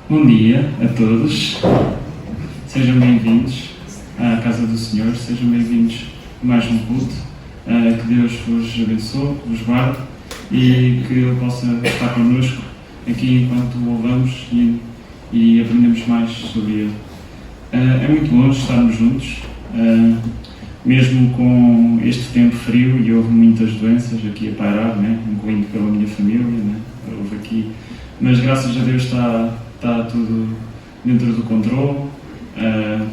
Bom dia a todos, sejam bem-vindos à Casa do Senhor, sejam bem-vindos a mais um culto, que Deus vos abençoe, vos guarde e que Ele possa estar connosco aqui enquanto o louvamos e aprendemos mais sobre Ele. É muito bom estarmos juntos, mesmo com este tempo frio e houve muitas doenças aqui a pairar, né? Incluindo pela minha família, né? Houve aqui, mas graças a Deus está tudo dentro do controle,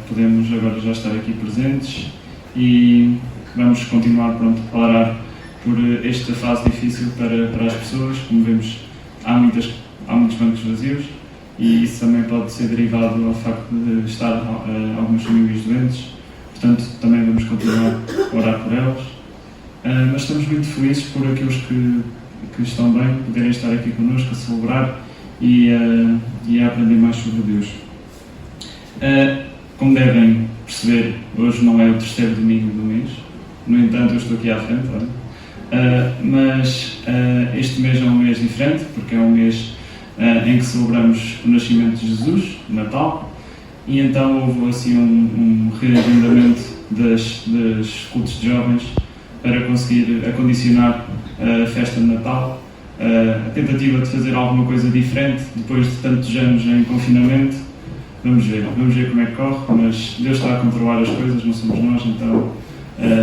podemos agora já estar aqui presentes e vamos continuar a orar por esta fase difícil para as pessoas. Como vemos, há muitos bancos vazios e isso também pode ser derivado ao facto de estar algumas famílias doentes, portanto também vamos continuar a orar por elas, mas estamos muito felizes por aqueles que estão bem, poderem estar aqui connosco a celebrar e a aprender mais sobre Deus. Como devem perceber, hoje não é o terceiro domingo do mês, no entanto eu estou aqui à frente, mas este mês é um mês diferente, porque é um mês em que celebramos o nascimento de Jesus, o Natal, e então houve assim um reagendamento dos cultos de jovens para conseguir acondicionar a festa de Natal. A tentativa de fazer alguma coisa diferente depois de tantos anos em confinamento. Vamos ver como é que corre, mas Deus está a controlar as coisas, não somos nós, então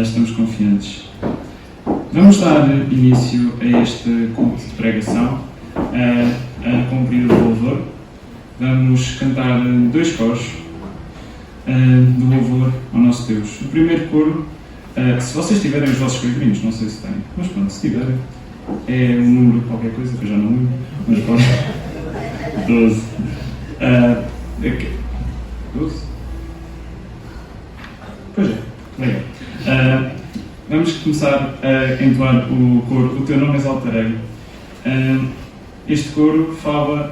estamos confiantes. Vamos dar início a este culto de pregação com um período de louvor. Vamos cantar 2 coros de louvor ao nosso Deus. O primeiro coro, se vocês tiverem os vossos pergaminhos, não sei se têm, mas pronto, se tiverem, é um número de qualquer coisa, que eu já não lembro, mas pode. 12. 12? Pois é, legal. Vamos começar a entoar o coro O Teu Nome Exaltarei. Este coro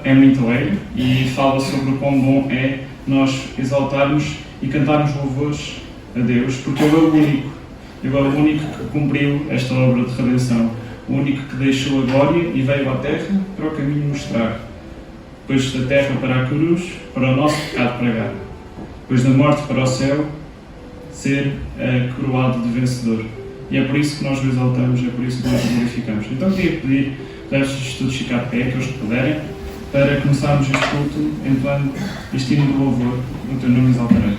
é muito alegre e fala sobre o quão bom é nós exaltarmos e cantarmos louvores a Deus, porque Ele é o único que cumpriu esta obra de redenção. O único que deixou a glória e veio à terra para o caminho mostrar. Depois da terra para a cruz, para o nosso pecado pregar. Depois da morte para o céu, ser coroado de vencedor. E é por isso que nós o exaltamos, é por isso que nós o glorificamos. Então queria pedir para estes todos ficar de pé, aqueles que puderem, para começarmos este culto entoando este hino de louvor, O Teu Nome Exaltarei.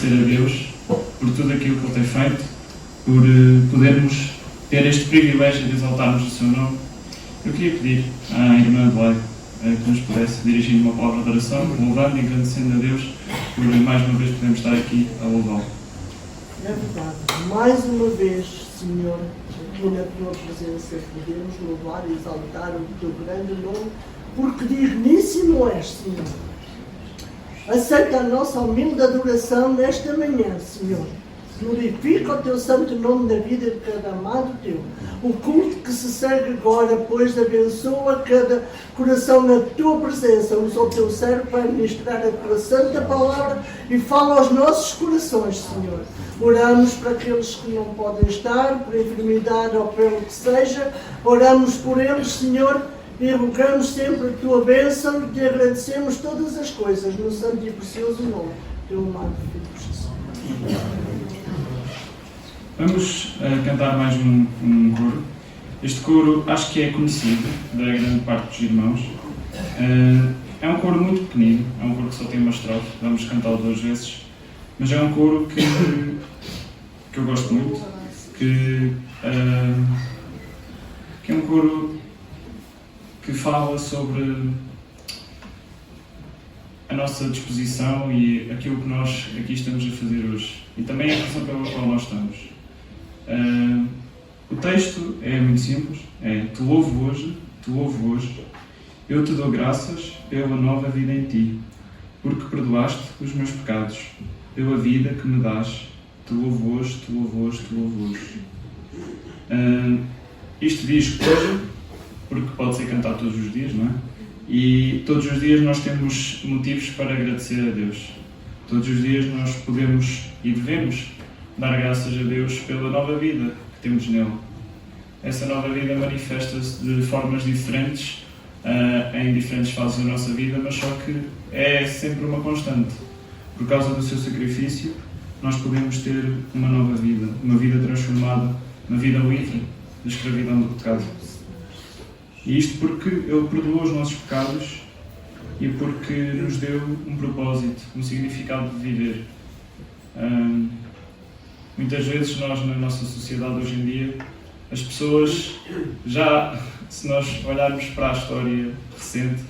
agradecer a Deus por tudo aquilo que Ele tem feito, por podermos ter este privilégio de exaltarmos o seu nome. Eu queria pedir à irmã Adelaide que nos pudesse dirigir uma palavra de oração, louvando e agradecendo a Deus por mais uma vez podermos estar aqui a louvá-lo. É verdade. Mais uma vez, Senhor, aqui na tua presença podemos louvar e exaltar o teu grande nome, porque digníssimo és, Senhor. Aceita a nossa humilde adoração nesta manhã, Senhor. Glorifica o teu santo nome na vida de cada amado teu. O culto que se segue agora, pois, abençoa cada coração na tua presença. Usa o teu servo para ministrar a tua santa palavra e fala aos nossos corações, Senhor. Oramos para aqueles que não podem estar, por enfermidade ou pelo que seja. Oramos por eles, Senhor, e rogamos sempre a tua bênção e te agradecemos todas as coisas no santo e precioso nome do teu amado Filho Jesus. Vamos cantar mais um coro. Este coro acho que é conhecido da grande parte dos irmãos. É um coro muito pequenino, é um coro que só tem uma estrofe, vamos cantá-lo 2 vezes, mas é um coro que eu gosto muito, que é um coro que fala sobre a nossa disposição e aquilo que nós aqui estamos a fazer hoje, e também a razão pela qual nós estamos. O texto é muito simples, te louvo hoje, eu te dou graças pela nova vida em ti, porque perdoaste os meus pecados, pela vida que me dás, te louvo hoje. Isto diz hoje, porque pode ser cantado todos os dias, não é? E todos os dias nós temos motivos para agradecer a Deus. Todos os dias nós podemos e devemos dar graças a Deus pela nova vida que temos nele. Essa nova vida manifesta-se de formas diferentes, em diferentes fases da nossa vida, mas só que é sempre uma constante. Por causa do seu sacrifício, nós podemos ter uma nova vida, uma vida transformada, uma vida livre da escravidão do pecado. E isto porque Ele perdoou os nossos pecados e porque nos deu um propósito, um significado de viver. Muitas vezes nós, na nossa sociedade hoje em dia, as pessoas já, se nós olharmos para a história recente,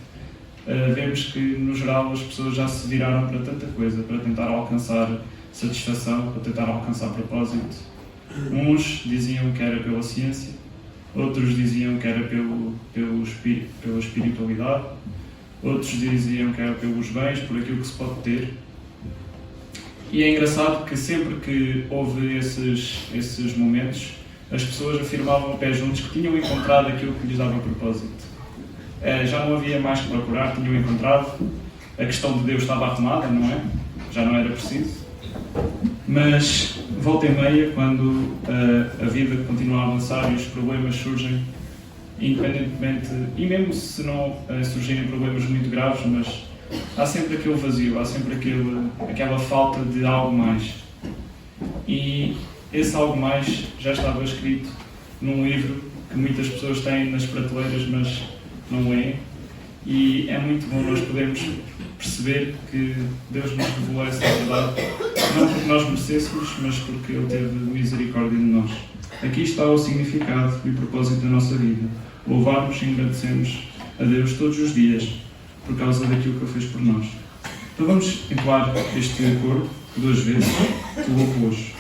vemos que, no geral, as pessoas já se viraram para tanta coisa, para tentar alcançar satisfação, para tentar alcançar propósito. Uns diziam que era pela ciência, outros diziam que era pela espiritualidade, outros diziam que era pelos bens, por aquilo que se pode ter. E é engraçado que sempre que houve esses momentos, as pessoas afirmavam a pé juntos que tinham encontrado aquilo que lhes dava propósito. Já não havia mais que procurar, tinham encontrado. A questão de Deus estava arrumada, não é? Já não era preciso. Mas, volta e meia, quando a vida continua a avançar e os problemas surgem, independentemente, e mesmo se não surgirem problemas muito graves, mas há sempre aquele vazio, há sempre aquela falta de algo mais. E esse algo mais já estava escrito num livro que muitas pessoas têm nas prateleiras, mas não leem. E é muito bom nós podermos perceber que Deus nos revelou essa verdade, não porque nós merecêssemos, mas porque Ele teve misericórdia de nós. Aqui está o significado e o propósito da nossa vida. Louvarmos e agradecermos a Deus todos os dias, por causa daquilo que Ele fez por nós. Então vamos entoar este coro 2 vezes, te louvo hoje.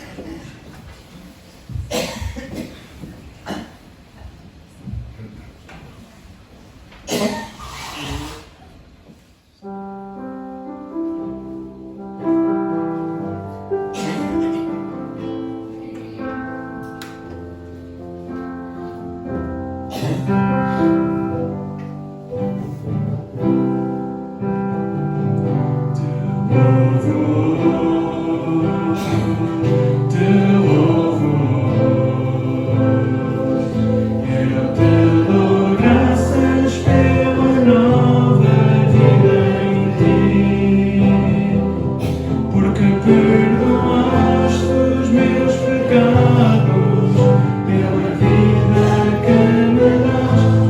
Pela vida que me dás.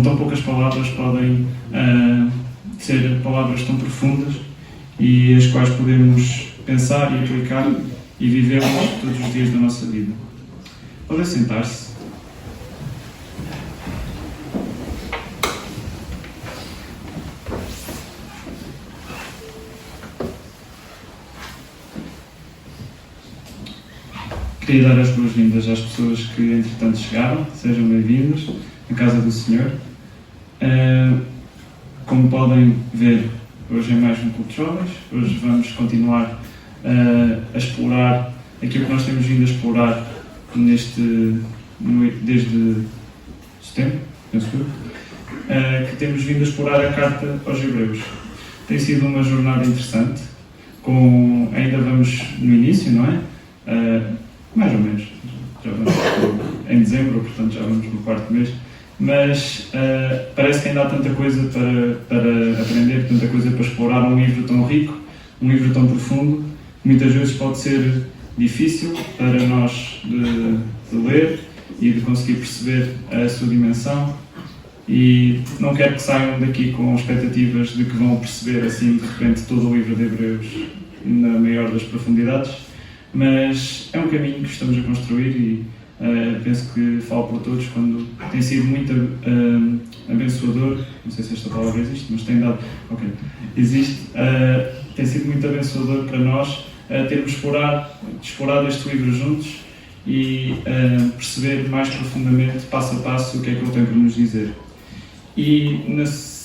com tão poucas palavras podem ser palavras tão profundas e as quais podemos pensar e aplicar e vivê-las todos os dias da nossa vida. Podem sentar-se. Queria dar as boas-vindas às pessoas que entretanto chegaram. Sejam bem-vindos na casa do Senhor. Como podem ver, hoje é mais um culto de jovens. Hoje vamos continuar a explorar aquilo que nós temos vindo a explorar desde setembro, penso eu, que temos vindo a explorar a carta aos Hebreus. Tem sido uma jornada interessante, ainda vamos no início, não é? Mais ou menos, já vamos em dezembro, portanto já vamos no quarto mês, mas parece que ainda há tanta coisa para aprender, tanta coisa para explorar. Um livro tão rico, um livro tão profundo, muitas vezes pode ser difícil para nós de ler e de conseguir perceber a sua dimensão, e não quero que saiam daqui com expectativas de que vão perceber assim de repente todo o livro de Hebreus na maior das profundidades, mas é um caminho que estamos a construir e penso que falo por todos quando tem sido muito abençoador, não sei se esta palavra existe, mas tem dado, existe, tem sido muito abençoador para nós termos explorado este livro juntos e perceber mais profundamente, passo a passo, o que é que ele tem para nos dizer. E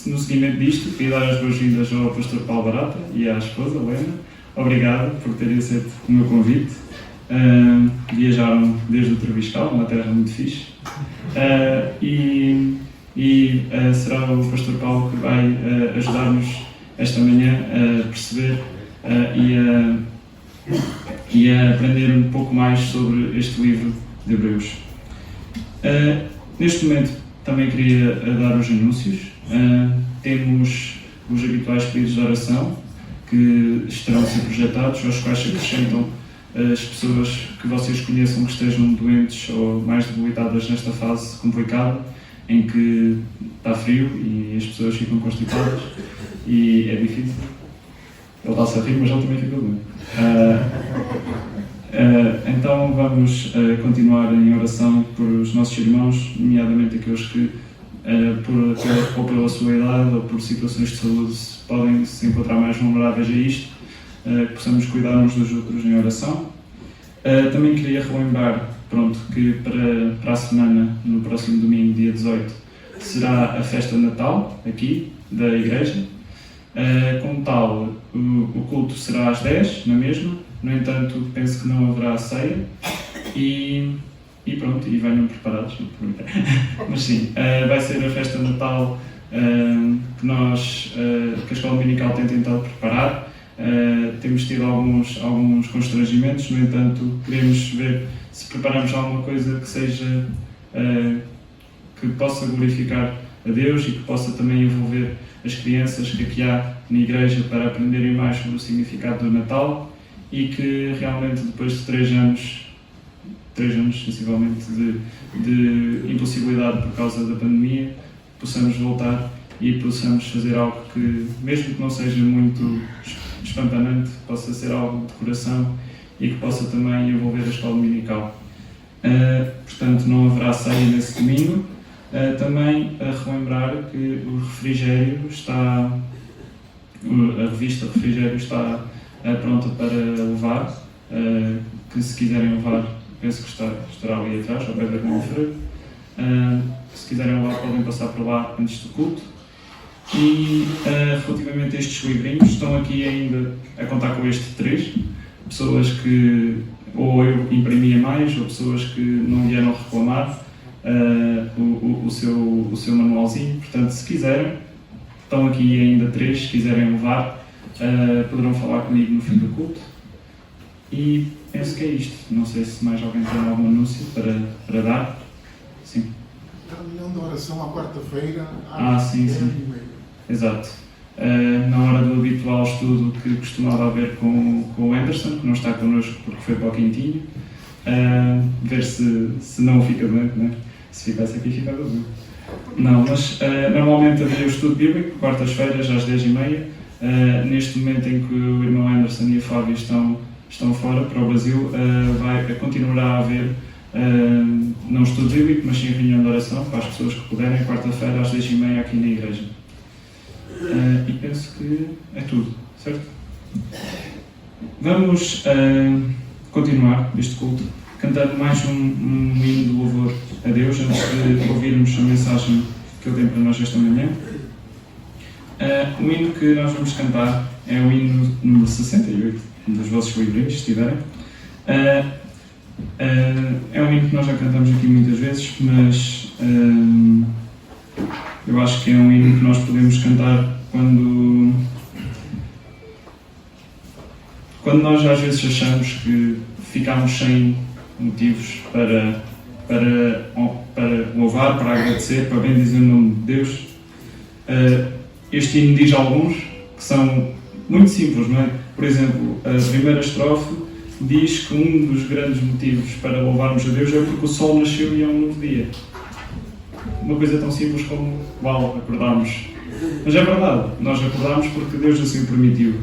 no seguimento disto, queria dar as boas-vindas ao pastor Paulo Barata e à esposa, Helena. Obrigado por terem aceito o meu convite. Viajaram desde o Treviscal, uma terra muito fixe. Será o pastor Paulo que vai ajudar-nos esta manhã a perceber e a aprender um pouco mais sobre este livro de Hebreus. Neste momento também queria dar os anúncios. Temos os habituais pedidos de oração que estarão a ser projetados, aos quais se acrescentam as pessoas que vocês conheçam que estejam doentes ou mais debilitadas nesta fase complicada, em que está frio e as pessoas ficam constipadas e é difícil. Ele está-se a rir, mas ele também fica doente. Então vamos continuar em oração por os nossos irmãos, nomeadamente aqueles que ou pela sua idade ou por situações de saúde podem se encontrar mais vulneráveis a isto, que possamos cuidar uns dos outros em oração. Também queria relembrar que para a semana, no próximo domingo, dia 18, será a festa de Natal, aqui, da igreja. Como tal, o culto será às 10, na mesma. No entanto, penso que não haverá ceia. E venham preparados. Mas sim, vai ser a festa de Natal que a Escola Dominical tem tentado preparar. Temos tido alguns constrangimentos, no entanto, queremos ver se preparamos alguma coisa que seja, que possa glorificar a Deus e que possa também envolver as crianças que aqui há na igreja para aprenderem mais sobre o significado do Natal, e que realmente depois de 3 anos sensivelmente de impossibilidade por causa da pandemia, possamos voltar e possamos fazer algo que, mesmo que não seja muito espampanante, possa ser algo de coração e que possa também envolver a escola dominical. Portanto, não haverá ceia nesse domingo. Também a relembrar que o refrigério a revista Refrigério está pronta para levar, que se quiserem levar, penso que estará ali atrás, ao pé da Alfredo. Se quiserem levar, podem passar por lá antes do culto. E relativamente a estes livrinhos, estão aqui ainda a contar com este 3, pessoas que ou eu imprimia mais, ou pessoas que não vieram reclamar o seu manualzinho. Portanto, se quiserem, estão aqui ainda 3, se quiserem levar, poderão falar comigo no fim do culto. E penso que é isto. Não sei se mais alguém tem algum anúncio para dar. Sim. A reunião de oração à quarta-feira. Sim. Exato. Na hora do habitual estudo que costumava haver com o Anderson, que não está connosco porque foi para o Quintinho, ver se não fica doente, né? Se ficasse aqui, ficava doente. Não, mas normalmente havia o estudo bíblico, quartas-feiras às 10h30. Neste momento em que o irmão Anderson e a Fábio estão fora para o Brasil, continuará a haver não estudo bíblico, mas sim reunião de oração para as pessoas que puderem, quarta-feira às 10h30 aqui na igreja. E penso que é tudo, certo? Vamos continuar este culto cantando mais um hino de louvor a Deus antes de ouvirmos a mensagem que Ele tem para nós esta manhã. O hino que nós vamos cantar é o hino número 68 dos vossos livrinhos, se tiverem. É um hino que nós já cantamos aqui muitas vezes, mas eu acho que é um hino que nós podemos cantar quando nós às vezes achamos que ficamos sem motivos para louvar, para agradecer, para bendizer o nome de Deus. Este hino diz alguns que são muito simples, não é? Por exemplo, a primeira estrofe diz que um dos grandes motivos para louvarmos a Deus é porque o sol nasceu e é um novo dia. Uma coisa tão simples como, uau, acordámos. Mas é verdade, nós acordamos porque Deus assim o permitiu.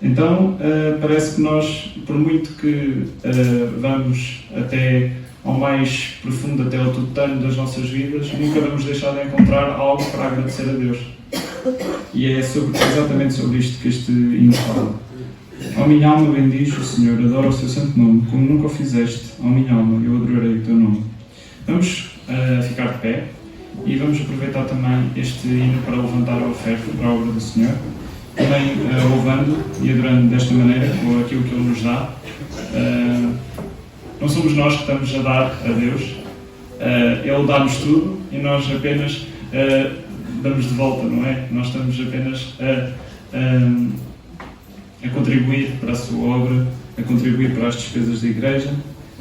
Então, parece que nós, por muito que vamos até ao mais profundo, até ao tutano das nossas vidas, nunca vamos deixar de encontrar algo para agradecer a Deus. E é exatamente sobre isto que este hino fala. Ó minha alma, bendiz o Senhor, adora o seu santo nome, como nunca o fizeste. Ó minha alma, eu adorarei o teu nome. Vamos ficar de pé e vamos aproveitar também este hino para levantar a oferta para a obra do Senhor. Também louvando e adorando desta maneira, com aquilo que Ele nos dá. Não somos nós que estamos a dar a Deus, Ele dá-nos tudo e nós apenas damos de volta, não é? Nós estamos apenas a contribuir para a sua obra, a contribuir para as despesas da igreja,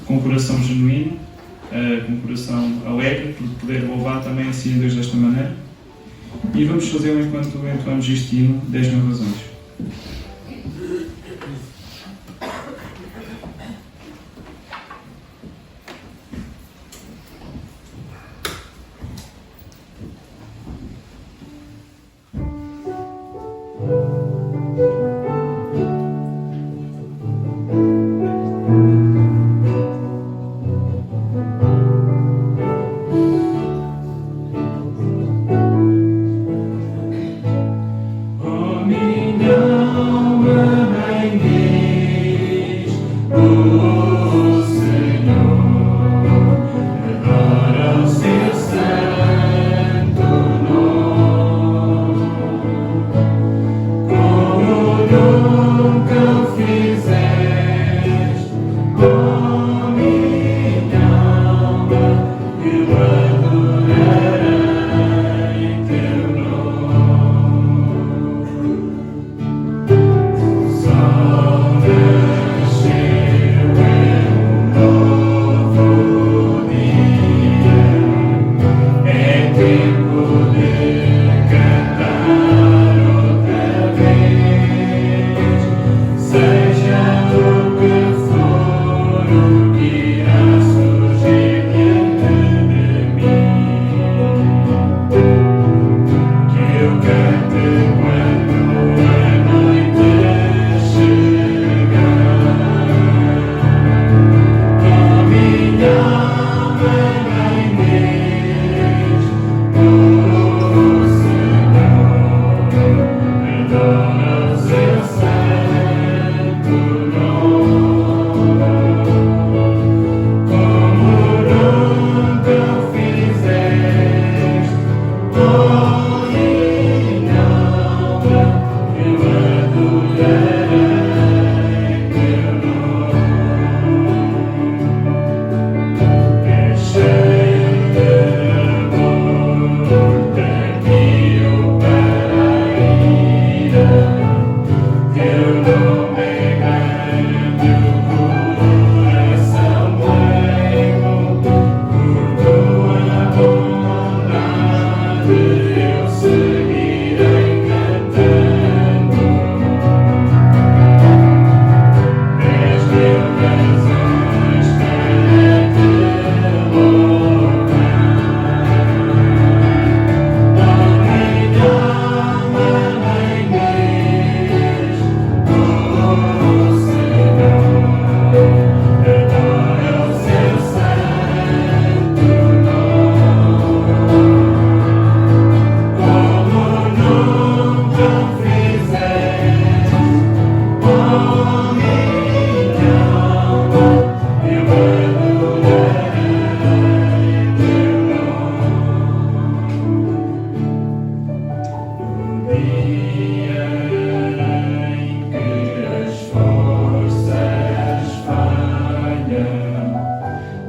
com um coração genuíno, com um coração alegre, por poder louvar também assim a Deus desta maneira. E vamos fazê-lo enquanto entoamos este hino, 10 mil razões.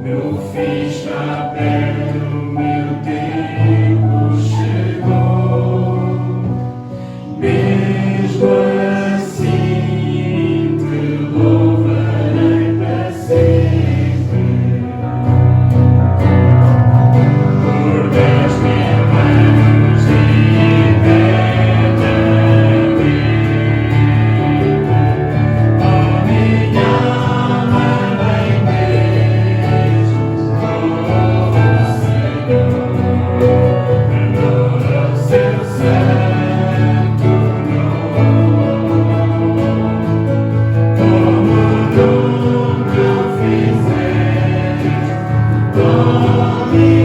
Meu fim está perto, meu tempo chegou. Mesmo assim te louvarei para sempre. Por 10.000 anos e eternamente. Oh, minha alma bendiz o Senhor, adora o seu santo nome. Como nunca o fizeste, oh, minha alma,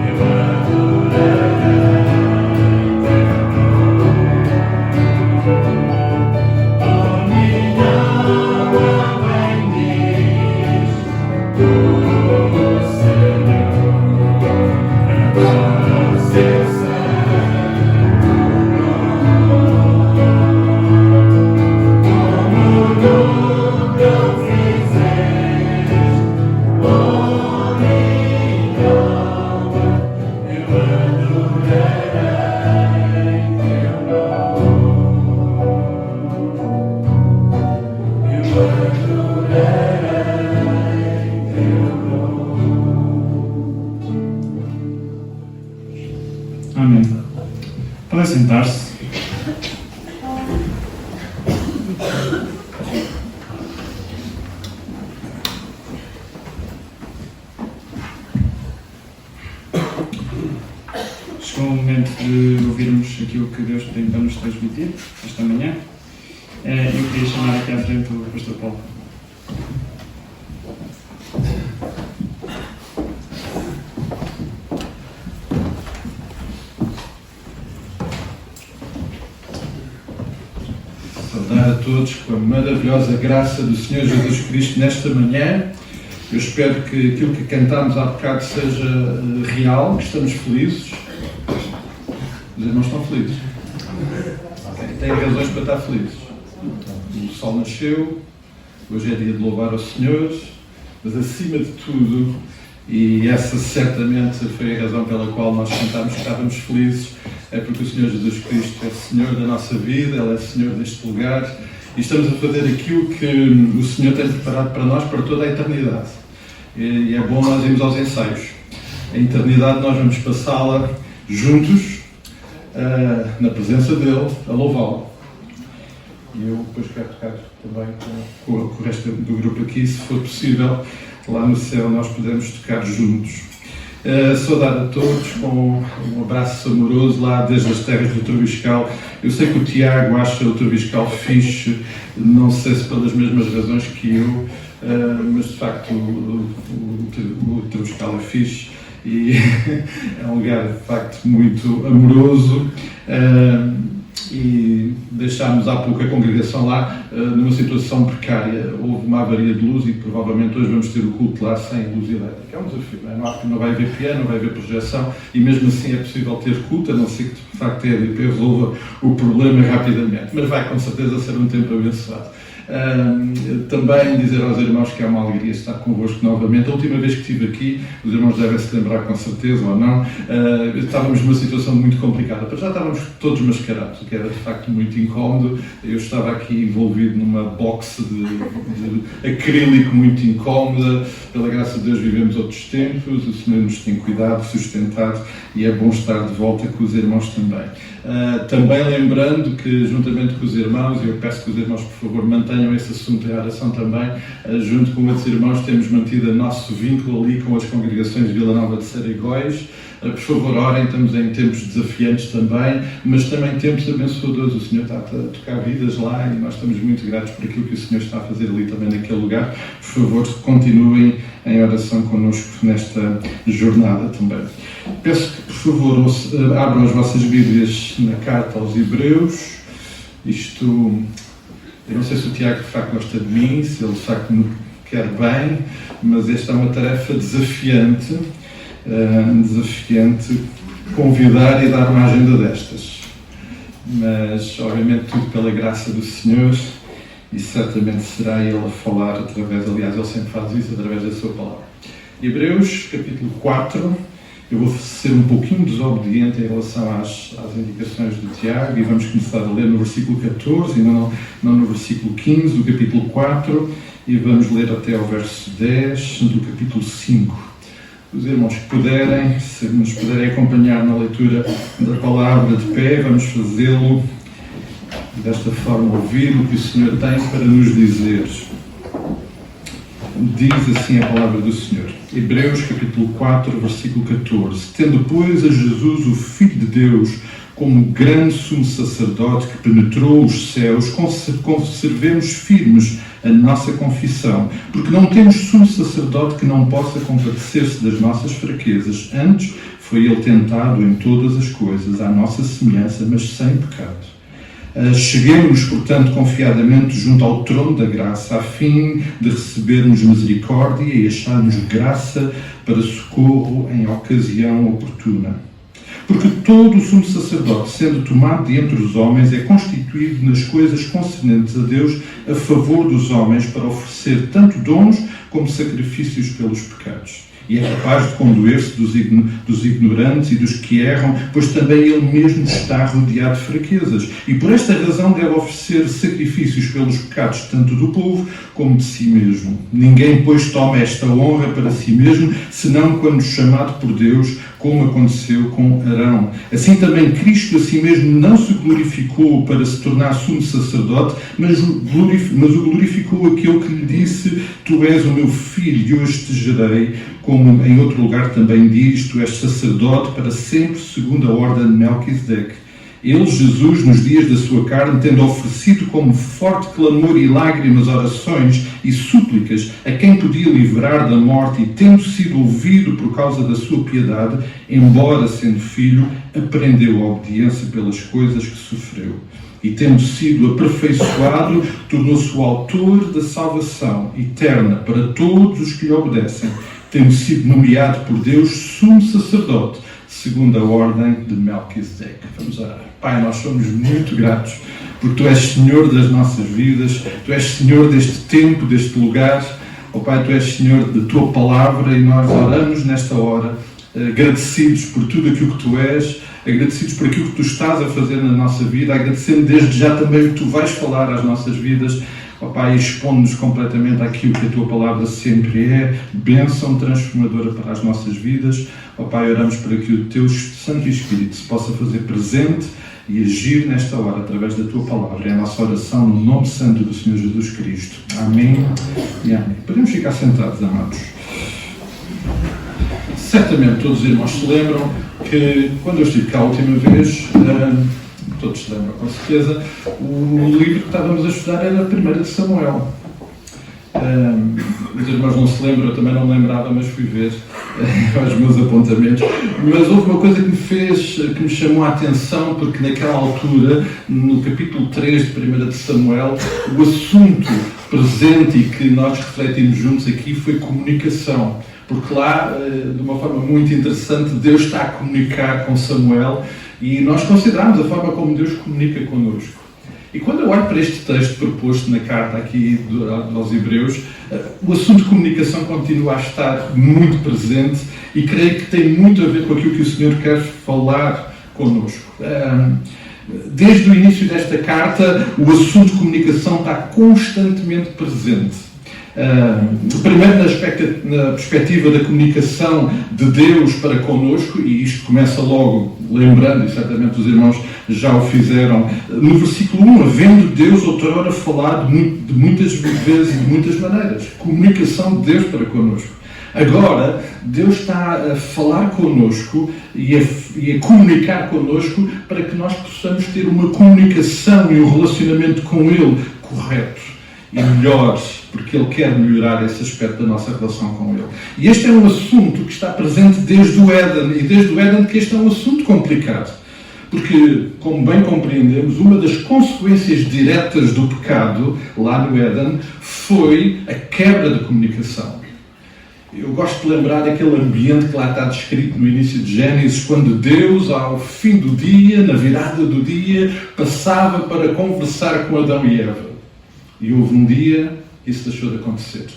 eu adorarei teu nome. Oh, minha alma bendiz o Senhor, adora o seu santo nome. Como nunca o fizeste, oh, minha alma, eu adorarei teu nome. Eu adorarei teu nome. Amém. Podem sentar-se. Chegou o momento de ouvirmos aquilo que Deus tem para nos transmitir esta manhã. Eu queria chamar aqui à frente o Pastor Paulo. Saudar a todos com a maravilhosa graça do Senhor Jesus Cristo nesta manhã. Eu espero que aquilo que cantámos há bocado seja real, que estamos felizes. Os irmãos estão felizes. Têm razões para estar felizes. O sol nasceu, hoje é dia de louvar ao Senhor, mas acima de tudo, e essa certamente foi a razão pela qual nós cantámos que estávamos felizes, é porque o Senhor Jesus Cristo é Senhor da nossa vida, Ele é Senhor deste lugar, e estamos a fazer aquilo que o Senhor tem preparado para nós para toda a eternidade. E é bom nós irmos aos ensaios. A eternidade nós vamos passá-la juntos, na presença dEle, a louvá-lo. E eu depois quero tocar também com o resto do grupo aqui, se for possível, lá no céu nós podemos tocar juntos. Saudar a todos com um abraço amoroso lá desde as terras do Trubiscal. Eu sei que o Tiago acha o Trubiscal fixe, não sei se pelas mesmas razões que eu, mas de facto o Trubiscal é fixe e é um lugar de facto muito amoroso. E deixámos há pouco a congregação lá numa situação precária. Houve uma avaria de luz e provavelmente hoje vamos ter o culto lá sem luz elétrica. É um desafio, não vai haver piano, não vai haver projeção e mesmo assim é possível ter culto, a não ser que de facto a EDP resolva o problema rapidamente. Mas vai com certeza ser um tempo abençoado. Também dizer aos irmãos que é uma alegria estar convosco novamente. A última vez que estive aqui, os irmãos devem se lembrar com certeza ou não, estávamos numa situação muito complicada, mas já estávamos todos mascarados, o que era de facto muito incómodo. Eu estava aqui envolvido numa box de acrílico muito incómoda. Pela graça de Deus vivemos outros tempos, o Senhor nos tem cuidado, sustentado e é bom estar de volta com os irmãos também. Também lembrando que juntamente com os irmãos, e eu peço que os irmãos por favor mantenham esse assunto em oração também, junto com outros irmãos temos mantido o nosso vínculo ali com as congregações de Vila Nova de Sarigóis. Por favor orem, estamos em tempos desafiantes também, mas também tempos abençoadores. O Senhor está a tocar vidas lá e nós estamos muito gratos por aquilo que o Senhor está a fazer ali também naquele lugar. Por favor, continuem em oração connosco nesta jornada também. Peço que, por favor, abram as vossas Bíblias na carta aos Hebreus. Eu não sei se o Tiago de facto gosta de mim, se ele de facto me quer bem, mas esta é uma tarefa desafiante, convidar e dar uma agenda destas. Mas, obviamente, tudo pela graça do Senhor e certamente será Ele a falar através, aliás, Ele sempre faz isso, através da sua palavra. Hebreus, capítulo 4, eu vou ser um pouquinho desobediente em relação às indicações de Tiago e vamos começar a ler no versículo 14 e não no versículo 15 do capítulo 4 e vamos ler até ao verso 10 do capítulo 5. Os irmãos que puderem, se nos puderem acompanhar na leitura da palavra de pé, vamos fazê-lo desta forma, ouvir o que o Senhor tem para nos dizer. Diz assim a palavra do Senhor. Hebreus capítulo 4, versículo 14. Tendo, pois, a Jesus, o Filho de Deus, como grande sumo sacerdote que penetrou os céus, conservemos firmes a nossa confissão, porque não temos sumo sacerdote que não possa compadecer-se das nossas fraquezas. Antes, foi ele tentado em todas as coisas, à nossa semelhança, mas sem pecado. Cheguemos-nos, portanto, confiadamente junto ao trono da graça, a fim de recebermos misericórdia e acharmos graça para socorro em ocasião oportuna. Porque todo o sumo sacerdote, sendo tomado de entre os homens, é constituído nas coisas concernentes a Deus a favor dos homens, para oferecer tanto dons como sacrifícios pelos pecados. E é capaz de condoer-se dos ignorantes e dos que erram, pois também ele mesmo está rodeado de fraquezas. E por esta razão deve oferecer sacrifícios pelos pecados, tanto do povo como de si mesmo. Ninguém, pois, toma esta honra para si mesmo, senão quando chamado por Deus, como aconteceu com Arão. Assim também Cristo a si mesmo não se glorificou para se tornar sumo sacerdote, mas o glorificou aquele que lhe disse: tu és o meu filho e hoje te gerei. Como em outro lugar também diz: tu és sacerdote para sempre, segundo a ordem de Melquisedeque. Ele, Jesus, nos dias da sua carne, tendo oferecido como forte clamor e lágrimas orações e súplicas a quem podia livrar da morte, e tendo sido ouvido por causa da sua piedade, embora sendo filho, aprendeu a obediência pelas coisas que sofreu. E tendo sido aperfeiçoado, tornou-se o autor da salvação eterna para todos os que lhe obedecem, tendo sido nomeado por Deus sumo sacerdote, segundo a ordem de Melquisedeque. Vamos orar. Pai, nós somos muito gratos, porque Tu és Senhor das nossas vidas, Tu és Senhor deste tempo, deste lugar. Oh Pai, Tu és Senhor da Tua palavra e nós oramos nesta hora, agradecidos por tudo aquilo que Tu és, agradecidos por aquilo que Tu estás a fazer na nossa vida, agradecendo desde já também o que Tu vais falar às nossas vidas. Ó Pai, expondo-nos completamente àquilo que a Tua palavra sempre é, bênção transformadora para as nossas vidas. Ó Pai, oramos para que o Teu Santo Espírito se possa fazer presente e agir nesta hora através da Tua palavra. É a nossa oração no nome santo do Senhor Jesus Cristo. Amém e amém. Podemos ficar sentados, amados. Certamente todos os irmãos se lembram que quando eu estive cá a última vez, todos se lembram com certeza, o livro que estávamos a estudar era a 1 de Samuel. Os irmãos não se lembram, eu também não me lembrava, mas fui ver os meus apontamentos. Mas houve uma coisa que me chamou a atenção, porque naquela altura, no capítulo 3 de 1 de Samuel, o assunto presente e que nós refletimos juntos aqui foi comunicação. Porque lá, de uma forma muito interessante, Deus está a comunicar com Samuel e nós consideramos a forma como Deus comunica connosco. E quando eu olho para este texto proposto na carta aqui aos Hebreus, o assunto de comunicação continua a estar muito presente e creio que tem muito a ver com aquilo que o Senhor quer falar connosco. Desde o início desta carta, o assunto de comunicação está constantemente presente. Primeiro na perspectiva da comunicação de Deus para connosco, e isto começa logo lembrando, e certamente os irmãos já o fizeram, no versículo 1, havendo Deus outrora falado de muitas vezes e de muitas maneiras, comunicação de Deus para connosco. Agora, Deus está a falar connosco e a comunicar connosco para que nós possamos ter uma comunicação e um relacionamento com Ele correto e melhor, porque Ele quer melhorar esse aspecto da nossa relação com Ele. E este é um assunto que está presente desde o Éden, e desde o Éden que este é um assunto complicado. Porque, como bem compreendemos, uma das consequências diretas do pecado, lá no Éden, foi a quebra da comunicação. Eu gosto de lembrar daquele ambiente que lá está descrito no início de Gênesis, quando Deus, ao fim do dia, na virada do dia, passava para conversar com Adão e Eva. E houve um dia que isso deixou de acontecer.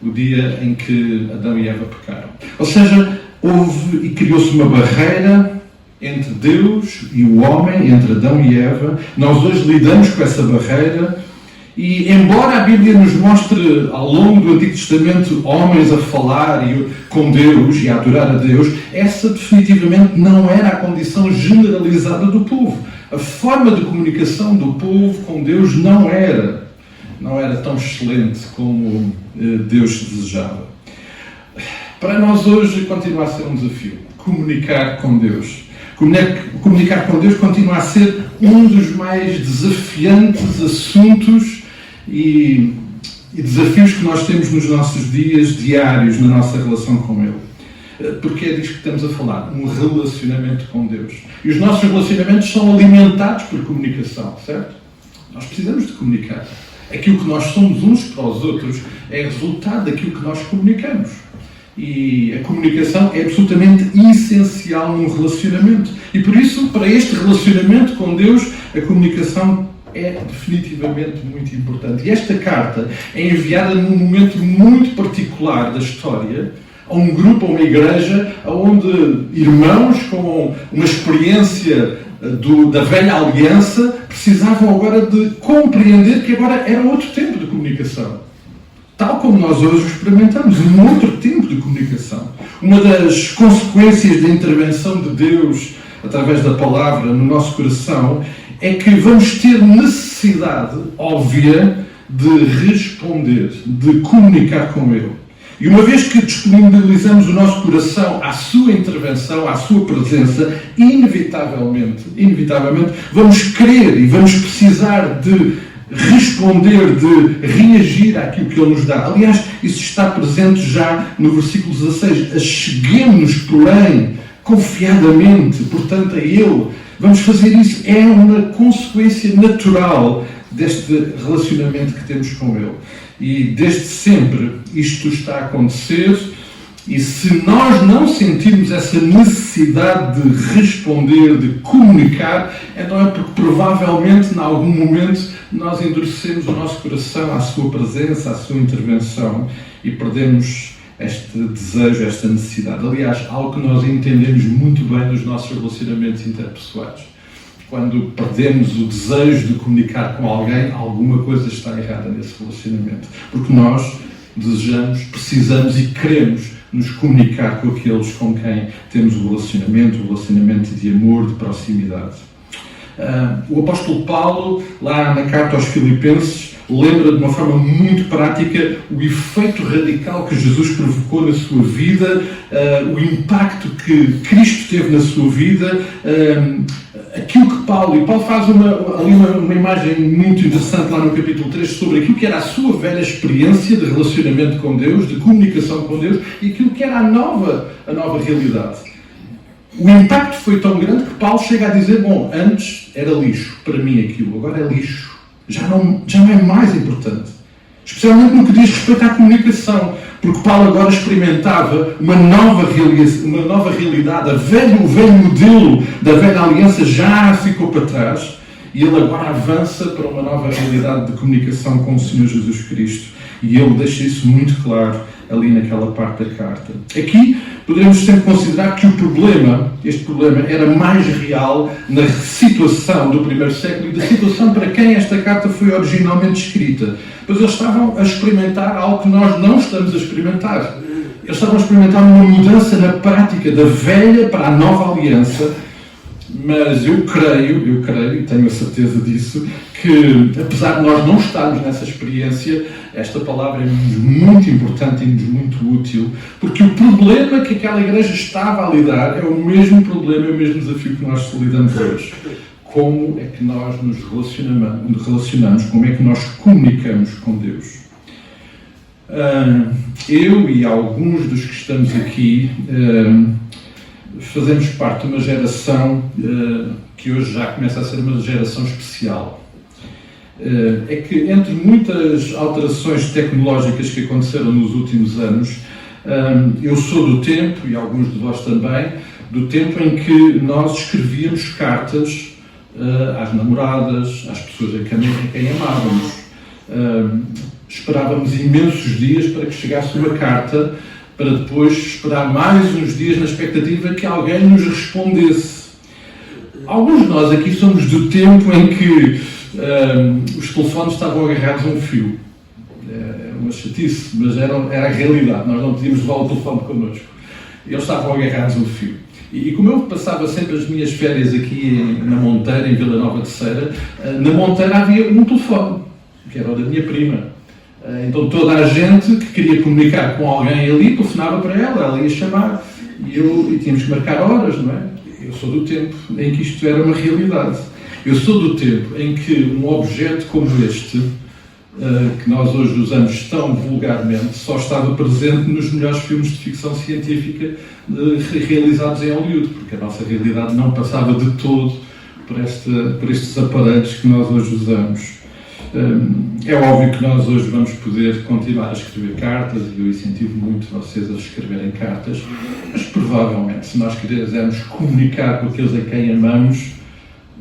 O dia em que Adão e Eva pecaram. Ou seja, houve e criou-se uma barreira entre Deus e o homem, entre Adão e Eva. Nós hoje lidamos com essa barreira e, embora a Bíblia nos mostre ao longo do Antigo Testamento homens a falar com Deus e a adorar a Deus, essa definitivamente não era a condição generalizada do povo. A forma de comunicação do povo com Deus não era tão excelente como Deus desejava. Para nós hoje continua a ser um desafio, comunicar com Deus. Comunicar com Deus continua a ser um dos mais desafiantes assuntos e desafios que nós temos nos nossos dias diários, na nossa relação com Ele. Porque é disso que estamos a falar, um relacionamento com Deus. E os nossos relacionamentos são alimentados por comunicação, certo? Nós precisamos de comunicar. Aquilo que nós somos uns para os outros é resultado daquilo que nós comunicamos. E a comunicação é absolutamente essencial num relacionamento. E por isso, para este relacionamento com Deus, a comunicação é definitivamente muito importante. E esta carta é enviada num momento muito particular da história, a um grupo, a uma igreja, onde irmãos com uma experiência da velha aliança precisavam agora de compreender que agora era outro tempo de comunicação. Tal como nós hoje experimentamos, um outro tempo de comunicação. Uma das consequências da intervenção de Deus através da palavra no nosso coração é que vamos ter necessidade óbvia de responder, de comunicar com Ele. E uma vez que disponibilizamos o nosso coração à sua intervenção, à sua presença, inevitavelmente, vamos querer e vamos precisar de responder, de reagir àquilo que Ele nos dá. Aliás, isso está presente já no versículo 16. Acheguemo-nos, porém, confiadamente, portanto, a Ele. Vamos fazer isso. É uma consequência natural deste relacionamento que temos com Ele. E desde sempre isto está a acontecer, e se nós não sentirmos essa necessidade de responder, de comunicar, então é porque provavelmente, em algum momento, nós endurecemos o nosso coração à sua presença, à sua intervenção, e perdemos este desejo, esta necessidade. Aliás, algo que nós entendemos muito bem nos nossos relacionamentos interpessoais. Quando perdemos o desejo de comunicar com alguém, alguma coisa está errada nesse relacionamento. Porque nós desejamos, precisamos e queremos nos comunicar com aqueles com quem temos o relacionamento de amor, de proximidade. O apóstolo Paulo, lá na carta aos Filipenses, lembra de uma forma muito prática o efeito radical que Jesus provocou na sua vida, o impacto que Cristo teve na sua vida, aquilo que Paulo faz uma imagem muito interessante lá no capítulo 3 sobre aquilo que era a sua velha experiência de relacionamento com Deus, de comunicação com Deus, e aquilo que era a nova realidade. O impacto foi tão grande que Paulo chega a dizer, antes era lixo para mim aquilo, agora é lixo. Já não é mais importante. Especialmente no que diz respeito à comunicação. Porque Paulo agora experimentava uma nova realidade. O velho modelo da velha aliança já ficou para trás. E ele agora avança para uma nova realidade de comunicação com o Senhor Jesus Cristo. E ele deixa isso muito claro ali naquela parte da carta. Aqui poderemos sempre considerar que este problema era mais real na situação do primeiro século e da situação para quem esta carta foi originalmente escrita. Pois eles estavam a experimentar algo que nós não estamos a experimentar. Eles estavam a experimentar uma mudança na prática da velha para a nova aliança. Mas eu creio, e tenho a certeza disso, que apesar de nós não estarmos nessa experiência, esta palavra é-nos muito importante e nos muito útil, porque o problema que aquela igreja estava a lidar é o mesmo problema, é o mesmo desafio que nós lidamos hoje. Como é que nós nos relacionamos, como é que nós comunicamos com Deus? Eu e alguns dos que estamos aqui fazemos parte de uma geração que hoje já começa a ser uma geração especial. É que entre muitas alterações tecnológicas que aconteceram nos últimos anos, eu sou do tempo, e alguns de vós também, do tempo em que nós escrevíamos cartas às namoradas, às pessoas a quem amávamos. esperávamos imensos dias para que chegasse uma carta, para depois esperar mais uns dias na expectativa que alguém nos respondesse. Alguns de nós aqui somos do tempo em que os telefones estavam agarrados a um fio. É uma chatice, mas era a realidade. Nós não podíamos levar o telefone connosco. Eles estavam agarrados a um fio. E como eu passava sempre as minhas férias aqui na Monteira, em Vila Nova de Ceira, na Monteira havia um telefone, que era o da minha prima. Então toda a gente que queria comunicar com alguém ali telefonava para ela ia chamar e tínhamos que marcar horas, não é? Eu sou do tempo em que isto era uma realidade. Eu sou do tempo em que um objeto como este, que nós hoje usamos tão vulgarmente, só estava presente nos melhores filmes de ficção científica realizados em Hollywood, porque a nossa realidade não passava de todo por estes aparelhos que nós hoje usamos. É óbvio que nós hoje vamos poder continuar a escrever cartas e eu incentivo muito vocês a escreverem cartas, mas provavelmente se nós quisermos comunicar com aqueles a quem amamos,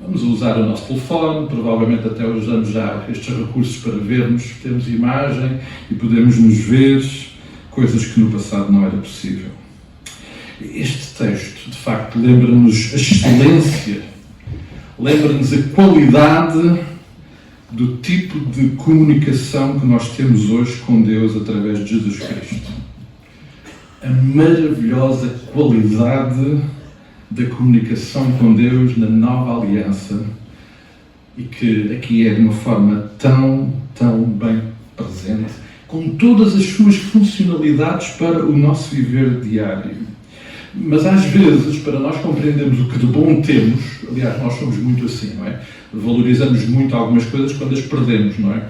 vamos usar o nosso telefone, provavelmente até usamos já estes recursos para vermos, temos imagem e podemos nos ver, coisas que no passado não era possível. Este texto, de facto, lembra-nos a excelência, lembra-nos a qualidade do tipo de comunicação que nós temos hoje com Deus através de Jesus Cristo. A maravilhosa qualidade da comunicação com Deus na nova aliança e que aqui é de uma forma tão bem presente, com todas as suas funcionalidades para o nosso viver diário. Mas às vezes, para nós compreendermos o que de bom temos, aliás, nós somos muito assim, não é? Valorizamos muito algumas coisas quando as perdemos, não é?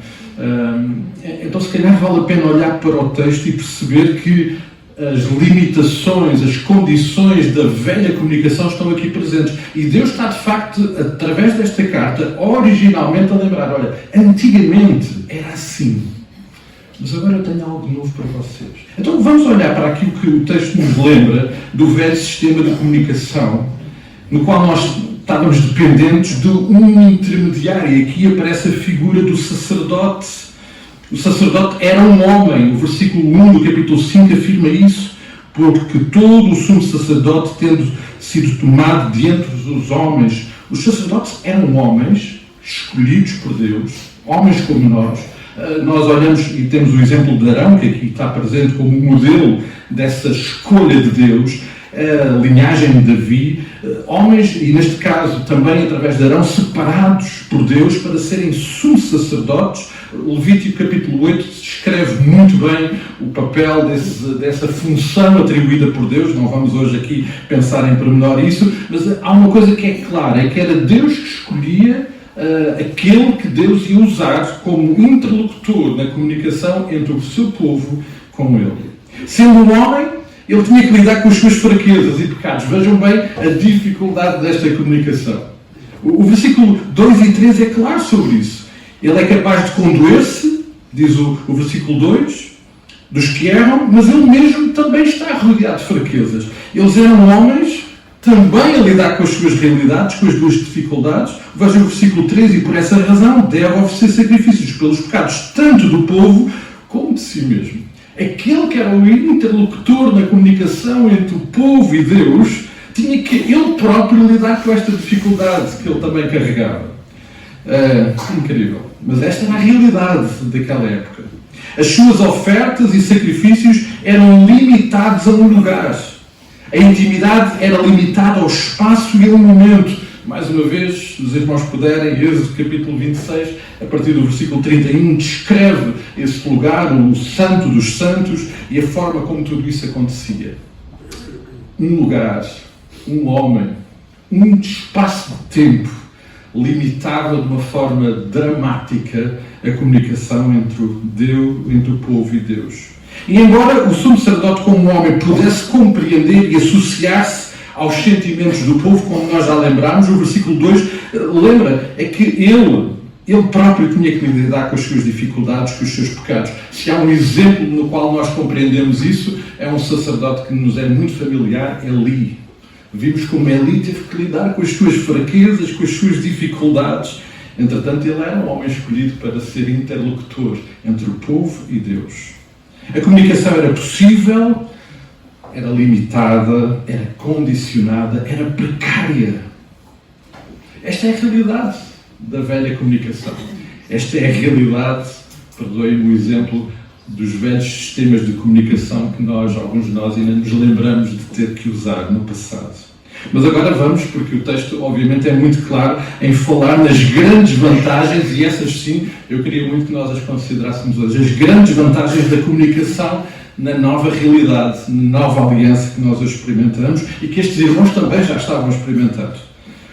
Então, se calhar, vale a pena olhar para o texto e perceber que as limitações, as condições da velha comunicação estão aqui presentes. E Deus está, de facto, através desta carta, originalmente a lembrar, olha, antigamente era assim. Mas agora eu tenho algo novo para vocês. Então vamos olhar para aquilo que o texto nos lembra do velho sistema de comunicação, no qual nós estávamos dependentes de um intermediário. E aqui aparece a figura do sacerdote. O sacerdote era um homem. O versículo 1 do capítulo 5 afirma isso, porque todo o sumo sacerdote, tendo sido tomado de entre os homens, os sacerdotes eram homens escolhidos por Deus, homens como nós. Nós olhamos e temos o exemplo de Arão, que aqui está presente como modelo dessa escolha de Deus, a linhagem de Davi, homens, e neste caso também através de Arão, separados por Deus para serem sumos sacerdotes. Levítico capítulo 8 descreve muito bem o papel dessa função atribuída por Deus. Não vamos hoje aqui pensar em pormenor isso, mas há uma coisa que é clara, é que era Deus que escolhia aquele que Deus ia usar como interlocutor na comunicação entre o seu povo com ele. Sendo um homem, ele tinha que lidar com as suas fraquezas e pecados. Vejam bem a dificuldade desta comunicação. O versículo 2 e 3 é claro sobre isso. Ele é capaz de condoer-se, diz o versículo 2, dos que erram, mas ele mesmo também está rodeado de fraquezas. Eles eram homens também a lidar com as suas realidades, com as suas dificuldades. Vejam o versículo 3, e por essa razão deve oferecer sacrifícios pelos pecados, tanto do povo como de si mesmo. Aquele que era o interlocutor na comunicação entre o povo e Deus, tinha que ele próprio lidar com esta dificuldade que ele também carregava. Incrível. Mas esta era a realidade daquela época. As suas ofertas e sacrifícios eram limitados a um lugar. A intimidade era limitada ao espaço e ao momento. Mais uma vez, se os irmãos puderem, Êxodo capítulo 26, a partir do versículo 31, descreve esse lugar, o santo dos santos, e a forma como tudo isso acontecia. Um lugar, um homem, um espaço de tempo limitava de uma forma dramática a comunicação entre o povo e Deus. E embora o sumo sacerdote, como homem, pudesse compreender e associar-se aos sentimentos do povo, como nós já lembramos, o versículo 2 lembra, é que ele próprio tinha que lidar com as suas dificuldades, com os seus pecados. Se há um exemplo no qual nós compreendemos isso, é um sacerdote que nos é muito familiar, Eli. Vimos como Eli teve que lidar com as suas fraquezas, com as suas dificuldades. Entretanto, ele era um homem escolhido para ser interlocutor entre o povo e Deus. A comunicação era possível, era limitada, era condicionada, era precária. Esta é a realidade da velha comunicação. Esta é a realidade, perdoem-me o exemplo, dos velhos sistemas de comunicação que alguns de nós ainda nos lembramos de ter que usar no passado. Mas agora vamos, porque o texto obviamente é muito claro em falar nas grandes vantagens, e essas sim, eu queria muito que nós as considerássemos hoje, as grandes vantagens da comunicação na nova realidade, na nova aliança que nós hoje experimentamos e que estes irmãos também já estavam experimentando.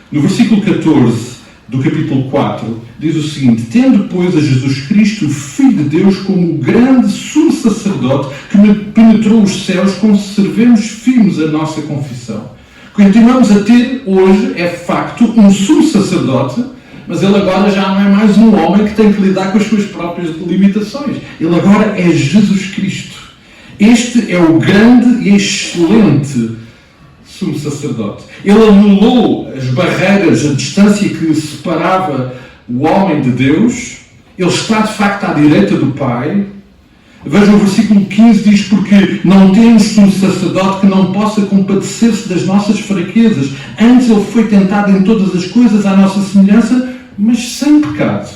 No versículo 14 do capítulo 4, diz o seguinte: tendo, pois, a Jesus Cristo, o Filho de Deus, como o grande sumo sacerdote que penetrou os céus, conservemos firmes a nossa confissão. Continuamos a ter hoje, é facto, um sumo sacerdote, mas ele agora já não é mais um homem que tem que lidar com as suas próprias limitações. Ele agora é Jesus Cristo. Este é o grande e excelente sumo sacerdote. Ele anulou as barreiras, a distância que separava o homem de Deus. Ele está, de facto, à direita do Pai. Vejam o versículo 15, diz: porque não temos sumo sacerdote que não possa compadecer-se das nossas fraquezas. Antes ele foi tentado em todas as coisas à nossa semelhança, mas sem pecado.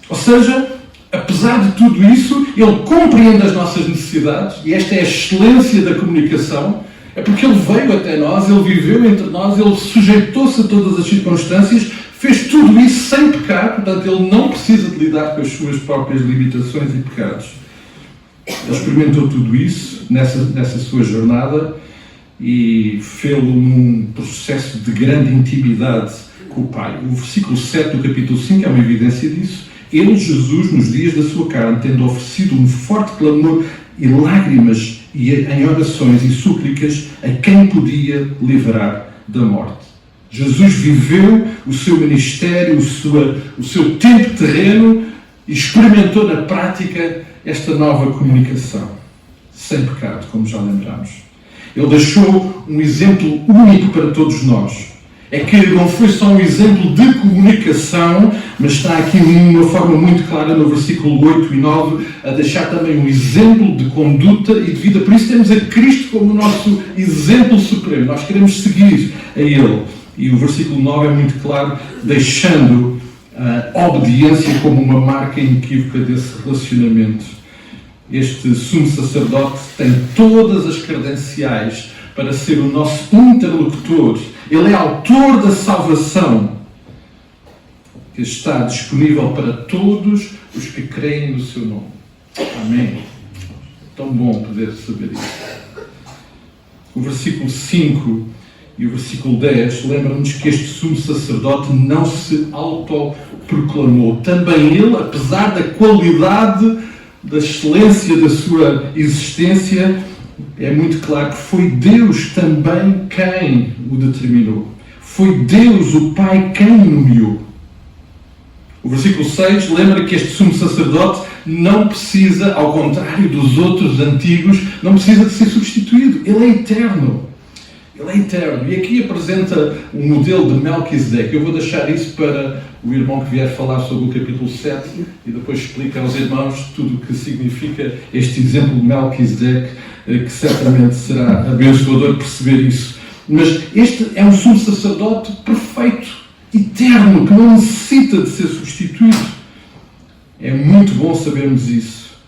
Ou seja, apesar de tudo isso, ele compreende as nossas necessidades, e esta é a excelência da comunicação. É porque ele veio até nós, ele viveu entre nós, ele sujeitou-se a todas as circunstâncias, fez tudo isso sem pecar, portanto ele não precisa de lidar com as suas próprias limitações e pecados. Ele experimentou tudo isso nessa sua jornada e fê-lo num processo de grande intimidade com o Pai. O versículo 7 do capítulo 5 é uma evidência disso. Ele, Jesus, nos dias da sua carne, tendo oferecido um forte clamor e lágrimas e em orações e súplicas a quem podia livrar da morte. Jesus viveu o seu ministério, o seu tempo terreno e experimentou na prática esta nova comunicação, sem pecado, como já lembramos. Ele deixou um exemplo único para todos nós. É que não foi só um exemplo de comunicação, mas está aqui de uma forma muito clara no versículo 8 e 9 a deixar também um exemplo de conduta e de vida. Por isso temos a Cristo como o nosso exemplo supremo. Nós queremos seguir a Ele. E o versículo 9 é muito claro, deixando a obediência como uma marca inequívoca desse relacionamento. Este sumo sacerdote tem todas as credenciais para ser o nosso interlocutor. Ele é autor da salvação, que está disponível para todos os que creem no seu nome. Amém. Tão bom poder saber isso. O versículo 5 e o versículo 10 lembram-nos que este sumo sacerdote não se autoproclamou. Também ele, apesar da qualidade, da excelência da sua existência, é muito claro que foi Deus também quem o determinou. Foi Deus, o Pai, quem o nomeou. O versículo 6 lembra que este sumo sacerdote não precisa, ao contrário dos outros antigos, não precisa de ser substituído. Ele é eterno. Ele é eterno. E aqui apresenta um modelo de Melquisedeque. Eu vou deixar isso para o irmão que vier falar sobre o capítulo 7 e depois explica aos irmãos tudo o que significa este exemplo de Melquisedeque, que certamente será abençoador perceber isso. Mas este é um sumo sacerdote perfeito, eterno, que não necessita de ser substituído. É muito bom sabermos isso.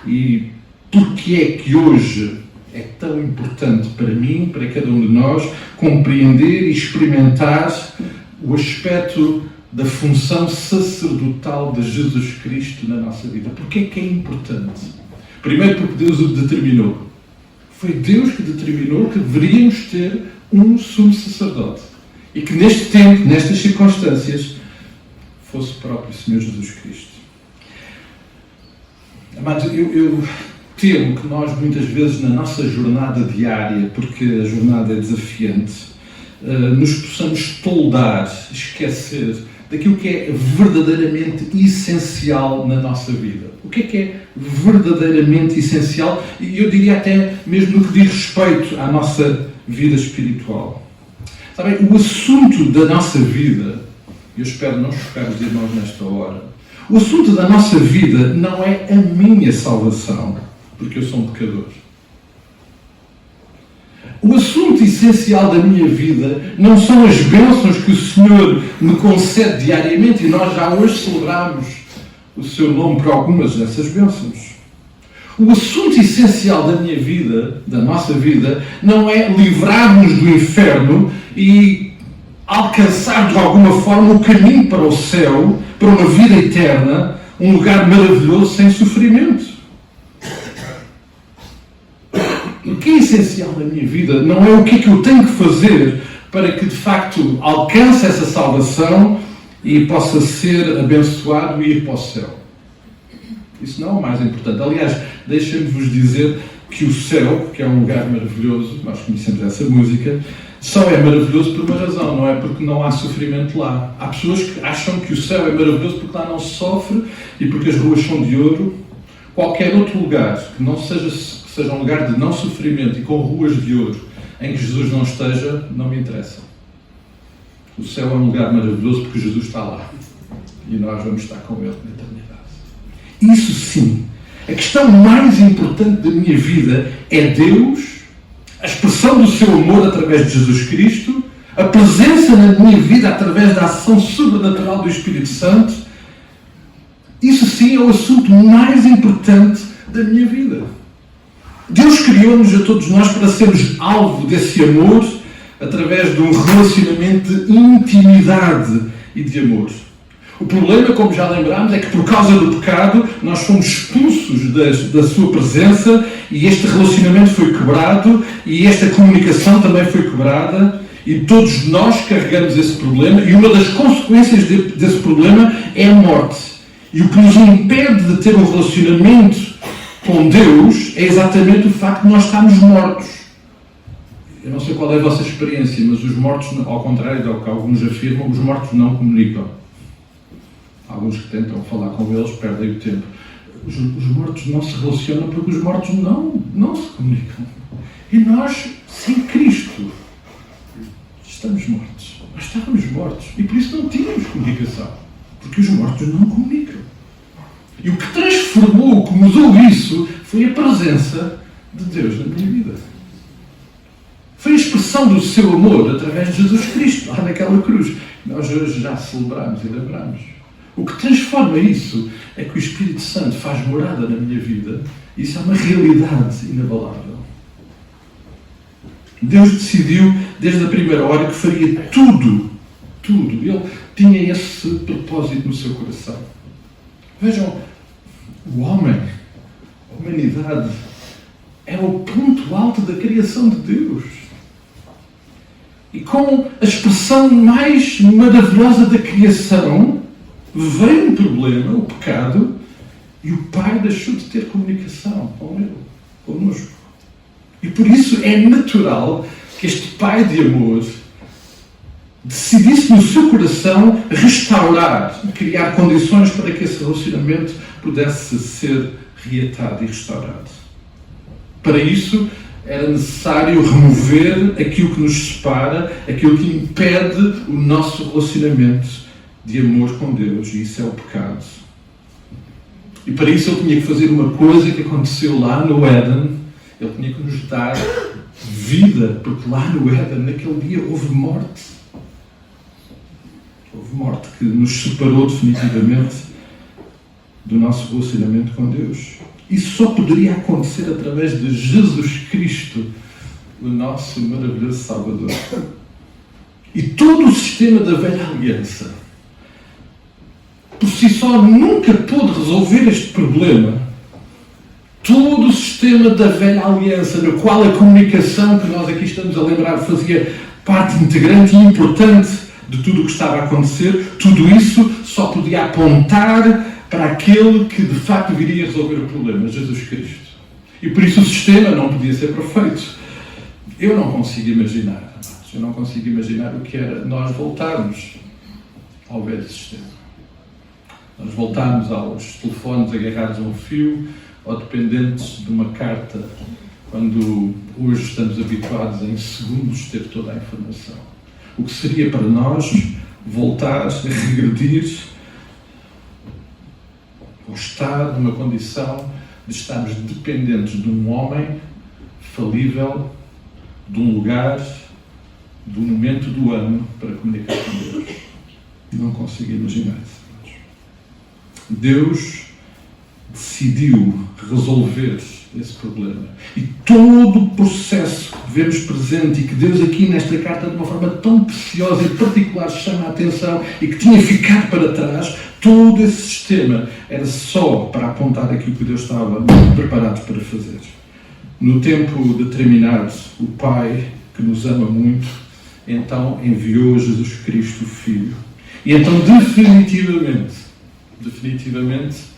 E porquê é que hoje é tão importante para mim, para cada um de nós, compreender e experimentar o aspecto da função sacerdotal de Jesus Cristo na nossa vida? Porquê é que é importante? Primeiro porque Deus o determinou. Foi Deus que determinou que deveríamos ter um sumo sacerdote. E que neste tempo, nestas circunstâncias, fosse o próprio Senhor Jesus Cristo. Amados, eu temo que nós muitas vezes na nossa jornada diária, porque a jornada é desafiante, nos possamos toldar, esquecer daquilo que é verdadeiramente essencial na nossa vida. O que é verdadeiramente essencial? E eu diria até mesmo no que diz respeito à nossa vida espiritual. Sabem, o assunto da nossa vida, e eu espero não chocar os irmãos nesta hora, o assunto da nossa vida não é a minha salvação, porque eu sou um pecador. O assunto essencial da minha vida não são as bênçãos que o Senhor me concede diariamente, e nós já hoje celebramos o seu nome por algumas dessas bênçãos. O assunto essencial da minha vida, da nossa vida, não é livrar-nos do inferno e alcançar de alguma forma o caminho para o céu, para uma vida eterna, um lugar maravilhoso sem sofrimento. O que é essencial na minha vida não é o que é que eu tenho que fazer para que de facto alcance essa salvação e possa ser abençoado e ir para o céu. Isso não é o mais importante. Aliás, deixem-me-vos dizer que o céu, que é um lugar maravilhoso, nós conhecemos essa música, só é maravilhoso por uma razão, não é porque não há sofrimento lá. Há pessoas que acham que o céu é maravilhoso porque lá não se sofre e porque as ruas são de ouro. Qualquer outro lugar que não seja um lugar de não sofrimento e com ruas de ouro, em que Jesus não esteja, não me interessa. O céu é um lugar maravilhoso porque Jesus está lá. E nós vamos estar com Ele na eternidade. Isso sim. A questão mais importante da minha vida é Deus, a expressão do seu amor através de Jesus Cristo, a presença na minha vida através da ação sobrenatural do Espírito Santo. Isso sim é o assunto mais importante da minha vida. Deus criou-nos a todos nós para sermos alvo desse amor através de um relacionamento de intimidade e de amor. O problema, como já lembrámos, é que por causa do pecado nós fomos expulsos da sua presença e este relacionamento foi quebrado e esta comunicação também foi quebrada e todos nós carregamos esse problema e uma das consequências desse problema é a morte. E o que nos impede de ter um relacionamento com Deus é exatamente o facto de nós estarmos mortos. Eu não sei qual é a vossa experiência, mas os mortos, ao contrário do que alguns afirmam, os mortos não comunicam. Alguns que tentam falar com eles perdem o tempo. Os mortos não se relacionam porque os mortos não se comunicam. E nós, sem Cristo, estamos mortos. Nós estávamos mortos. E por isso não tínhamos comunicação. Porque os mortos não comunicam. E o que transformou, o que mudou isso, foi a presença de Deus na minha vida. Foi a expressão do seu amor através de Jesus Cristo, lá naquela cruz. Nós hoje já celebramos e lembramos. O que transforma isso é que o Espírito Santo faz morada na minha vida. Isso é uma realidade inabalável. Deus decidiu, desde a primeira hora, que faria tudo. Ele tinha esse propósito no seu coração. Vejam, o homem, a humanidade, é o ponto alto da criação de Deus. E com a expressão mais maravilhosa da criação, veio um problema, o pecado, e o Pai deixou de ter comunicação com Ele, connosco. E por isso é natural que este Pai de amor decidisse no seu coração restaurar, criar condições para que esse relacionamento pudesse ser reatado e restaurado. Para isso, era necessário remover aquilo que nos separa, aquilo que impede o nosso relacionamento de amor com Deus, e isso é o pecado. E para isso ele tinha que fazer uma coisa que aconteceu lá no Éden. Ele tinha que nos dar vida, porque lá no Éden, naquele dia, houve morte. Houve morte que nos separou definitivamente do nosso relacionamento com Deus. Isso só poderia acontecer através de Jesus Cristo, o nosso maravilhoso Salvador. E todo o sistema da velha aliança, por si só, nunca pôde resolver este problema. Todo o sistema da velha aliança, no qual a comunicação, que nós aqui estamos a lembrar, fazia parte integrante e importante de tudo o que estava a acontecer, tudo isso só podia apontar para aquele que de facto viria resolver o problema, Jesus Cristo. E por isso o sistema não podia ser perfeito. Eu não consigo imaginar, eu não consigo imaginar o que era nós voltarmos ao velho sistema. Nós voltarmos aos telefones agarrados a um fio ou dependentes de uma carta, quando hoje estamos habituados em segundos ter toda a informação. O que seria para nós voltar a regredir ou estar numa condição de estarmos dependentes de um homem falível, de um lugar, de um momento do ano para comunicar com Deus. Não consigo imaginar isso. Deus decidiu resolver esse problema. E todo o processo que vemos presente e que Deus aqui nesta carta de uma forma tão preciosa e particular chama a atenção e que tinha ficado para trás, todo esse sistema era só para apontar aquilo que Deus estava preparado para fazer. No tempo determinado, o Pai, que nos ama muito, então enviou Jesus Cristo, o Filho. E então definitivamente,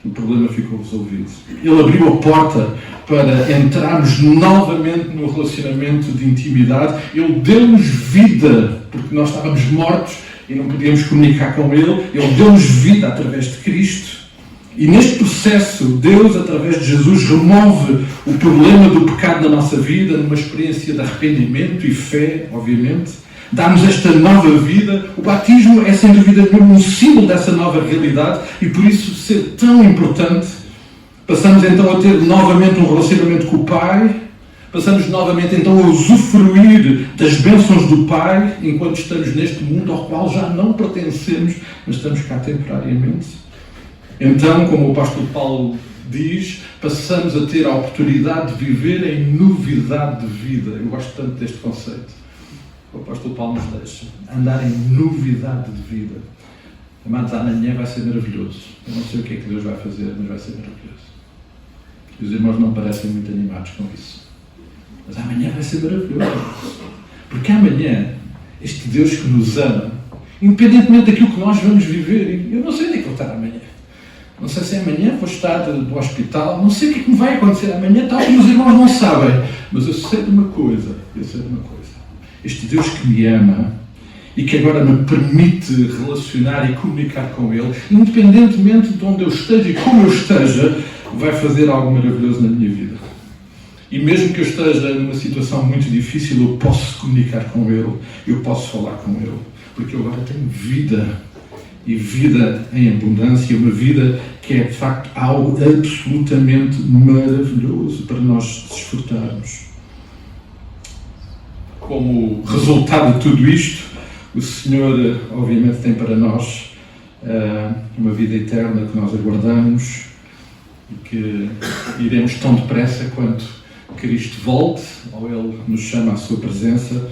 o problema ficou resolvido. Ele abriu a porta para entrarmos novamente no relacionamento de intimidade. Ele deu-nos vida, porque nós estávamos mortos e não podíamos comunicar com Ele. Ele deu-nos vida através de Cristo. E neste processo, Deus, através de Jesus, remove o problema do pecado na nossa vida, numa experiência de arrependimento e fé, obviamente. Dá-nos esta nova vida. O batismo é, sem dúvida nenhuma, um símbolo dessa nova realidade e, por isso, ser tão importante. Passamos, então, a ter novamente um relacionamento com o Pai. Passamos novamente, então, a usufruir das bênçãos do Pai enquanto estamos neste mundo ao qual já não pertencemos, mas estamos cá temporariamente. Então, como o apóstolo Paulo diz, passamos a ter a oportunidade de viver em novidade de vida. Eu gosto tanto deste conceito. O apóstolo Paulo nos deixa andar em novidade de vida. Amados, amanhã vai ser maravilhoso. Eu não sei o que é que Deus vai fazer, mas vai ser maravilhoso. E os irmãos não parecem muito animados com isso. Mas amanhã vai ser maravilhoso. Porque amanhã, este Deus que nos ama, independentemente daquilo que nós vamos viver, eu não sei onde é que vou estar amanhã. Não sei se amanhã vou estar no hospital, não sei o que é que me vai acontecer amanhã, tal como os irmãos não sabem. Mas eu sei de uma coisa. Este Deus que me ama e que agora me permite relacionar e comunicar com Ele, independentemente de onde eu esteja e como eu esteja, vai fazer algo maravilhoso na minha vida. E mesmo que eu esteja numa situação muito difícil, eu posso comunicar com Ele, eu posso falar com Ele, porque eu agora tenho vida. E vida em abundância, uma vida que é de facto algo absolutamente maravilhoso para nós desfrutarmos. Como resultado de tudo isto, o Senhor obviamente tem para nós uma vida eterna que nós aguardamos e que iremos tão depressa quanto Cristo volte, ou Ele nos chama à sua presença,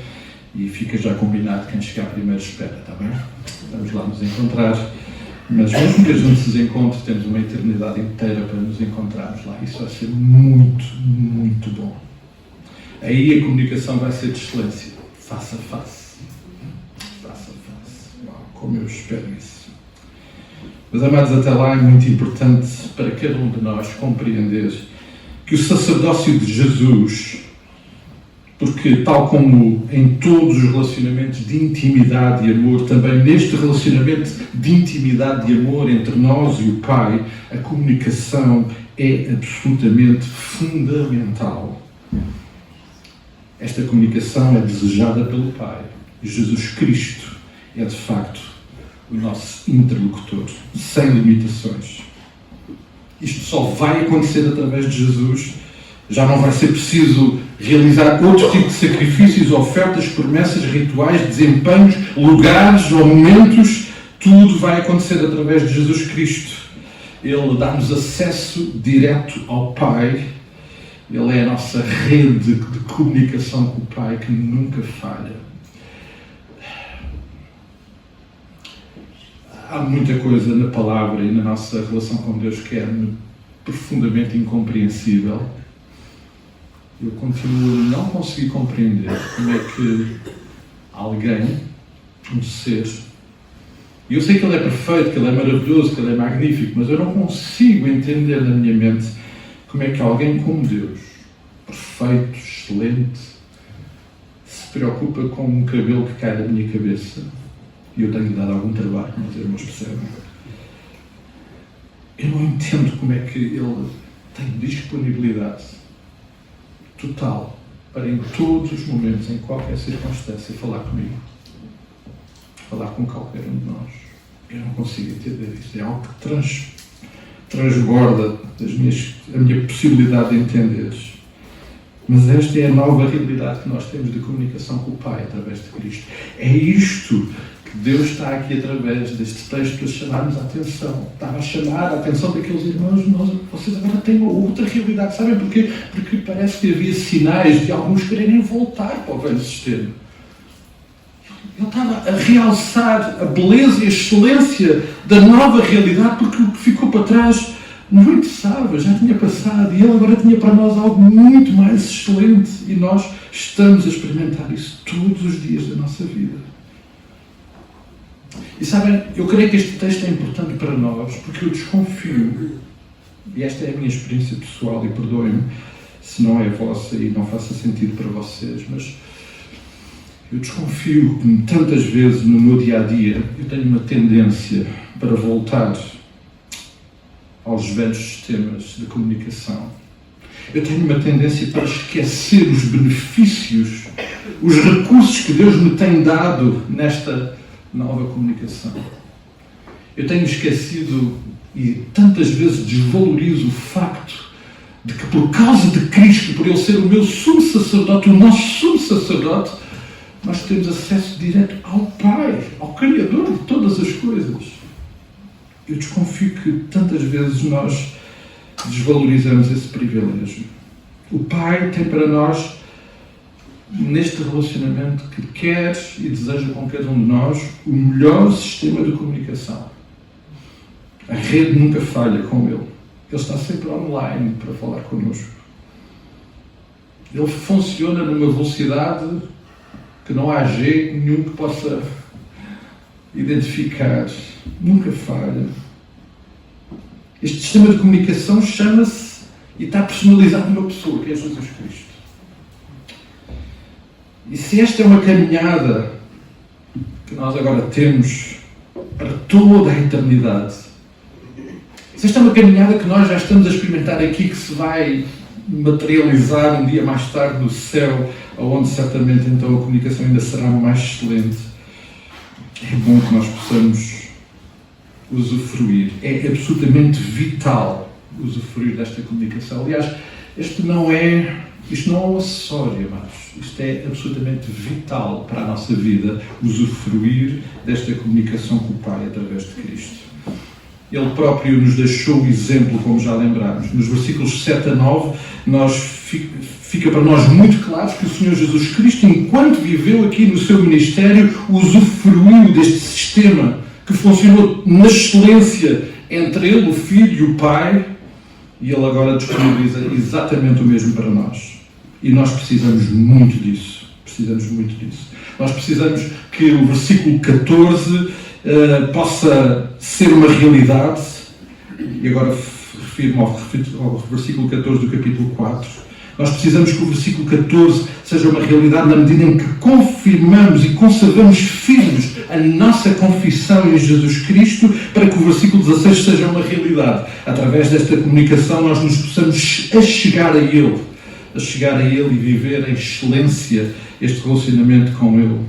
e fica já combinado quem chegar primeiro espera, está bem? Vamos lá nos encontrar, mas mesmo que a gente se encontre, temos uma eternidade inteira para nos encontrarmos lá. Isso vai ser muito, muito bom. Aí a comunicação vai ser de excelência, face a face. Face a face. Uau, como eu espero isso. Mas, amados, até lá é muito importante para cada um de nós compreender que o sacerdócio de Jesus, porque tal como em todos os relacionamentos de intimidade e amor, também neste relacionamento de intimidade e amor entre nós e o Pai, a comunicação é absolutamente fundamental. Esta comunicação é desejada pelo Pai. Jesus Cristo é, de facto, o nosso interlocutor, sem limitações. Isto só vai acontecer através de Jesus. Já não vai ser preciso realizar outro tipo de sacrifícios, ofertas, promessas, rituais, desempenhos, lugares ou momentos. Tudo vai acontecer através de Jesus Cristo. Ele dá-nos acesso direto ao Pai. Ele é a nossa rede de comunicação com o Pai que nunca falha. Há muita coisa na palavra e na nossa relação com Deus que é profundamente incompreensível. Eu continuo a não conseguir compreender como é que alguém, um ser, e eu sei que ele é perfeito, que ele é maravilhoso, que ele é magnífico, mas eu não consigo entender na minha mente como é que alguém como Deus, perfeito, excelente, se preocupa com um cabelo que cai da minha cabeça. E eu tenho dado algum trabalho, mas os irmãos percebem. Eu não entendo como é que ele tem disponibilidade total para em todos os momentos, em qualquer circunstância, falar comigo. falar com qualquer um de nós. Eu não consigo entender isso. É algo que transborda a minha possibilidade de entender. Mas esta é a nova realidade que nós temos de comunicação com o Pai através de Cristo. É isto que Deus está aqui através deste texto a chamar-nos a atenção. Estava a chamar a atenção daqueles irmãos. Vocês agora têm uma outra realidade. Sabem porquê? Porque parece que havia sinais de alguns quererem voltar para o velho sistema. Ele estava a realçar a beleza e a excelência da nova realidade, porque o que ficou para trás não interessava, já tinha passado, e ele agora tinha para nós algo muito mais excelente, e nós estamos a experimentar isso todos os dias da nossa vida. E sabem, eu creio que este texto é importante para nós, porque eu desconfio, e esta é a minha experiência pessoal, e perdoem-me se não é a vossa e não faça sentido para vocês, mas eu desconfio que tantas vezes no meu dia-a-dia eu tenho uma tendência para voltar aos velhos sistemas de comunicação. Eu tenho uma tendência para esquecer os benefícios, os recursos que Deus me tem dado nesta nova comunicação. Eu tenho esquecido e tantas vezes desvalorizo o facto de que por causa de Cristo, por Ele ser o meu sumo sacerdote, o nosso sumo sacerdote, nós temos acesso direto ao Pai, ao Criador de todas as coisas. Eu desconfio que tantas vezes nós desvalorizamos esse privilégio. O Pai tem para nós, neste relacionamento que quer e deseja com cada um de nós, o melhor sistema de comunicação. A rede nunca falha com Ele. Ele está sempre online para falar connosco. Ele funciona numa velocidade que não há jeito nenhum que possa identificar. Nunca falha. Este sistema de comunicação chama-se e está personalizado numa pessoa, que é Jesus Cristo. E se esta é uma caminhada que nós agora temos para toda a eternidade, se esta é uma caminhada que nós já estamos a experimentar aqui, que se vai materializar um dia mais tarde no céu, onde certamente então a comunicação ainda será mais excelente, é bom que nós possamos usufruir. É absolutamente vital usufruir desta comunicação. Aliás, isto não é um acessório, mas isto é absolutamente vital para a nossa vida, usufruir desta comunicação com o Pai através de Cristo. Ele próprio nos deixou o exemplo, como já lembramos. Nos versículos 7 a 9, fica para nós muito claro que o Senhor Jesus Cristo, enquanto viveu aqui no seu ministério, usufruiu deste sistema que funcionou na excelência entre Ele, o Filho e o Pai, e Ele agora disponibiliza exatamente o mesmo para nós. E nós precisamos muito disso. Nós precisamos que o versículo 14 possa ser uma realidade, e agora refiro-me ao versículo 14 do capítulo 4. Nós precisamos que o versículo 14 seja uma realidade na medida em que confirmamos e conservamos firmes a nossa confissão em Jesus Cristo, para que o versículo 16 seja uma realidade. Através desta comunicação nós nos possamos chegar a Ele e viver em excelência este relacionamento com Ele.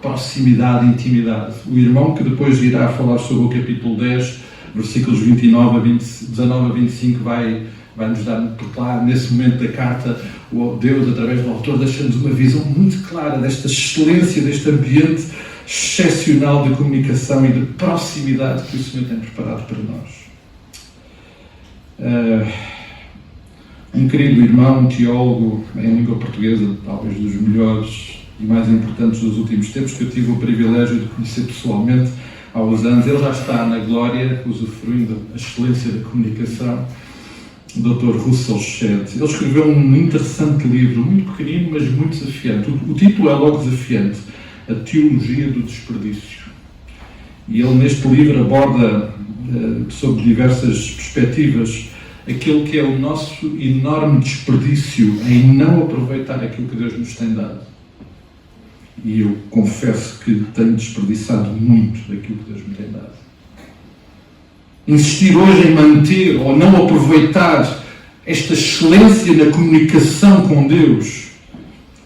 Proximidade e intimidade. O irmão que depois irá falar sobre o capítulo 10, versículos 19 a 25, vai-nos dar por lá, nesse momento da carta, o Deus, através do autor, deixa-nos uma visão muito clara desta excelência, deste ambiente excepcional de comunicação e de proximidade que o Senhor tem preparado para nós. Um querido irmão, um teólogo em língua portuguesa, talvez dos melhores e mais importantes dos últimos tempos, que eu tive o privilégio de conhecer pessoalmente há uns anos, ele já está na glória, usufruindo a excelência da comunicação, o Dr. Russell Shedd. Ele escreveu um interessante livro, muito pequenino, mas muito desafiante. O título é logo desafiante: A Teologia do Desperdício. E ele, neste livro, aborda, sob diversas perspectivas, aquele que é o nosso enorme desperdício em não aproveitar aquilo que Deus nos tem dado. E eu confesso que tenho desperdiçado muito daquilo que Deus me tem dado. Insistir hoje em manter ou não aproveitar esta excelência na comunicação com Deus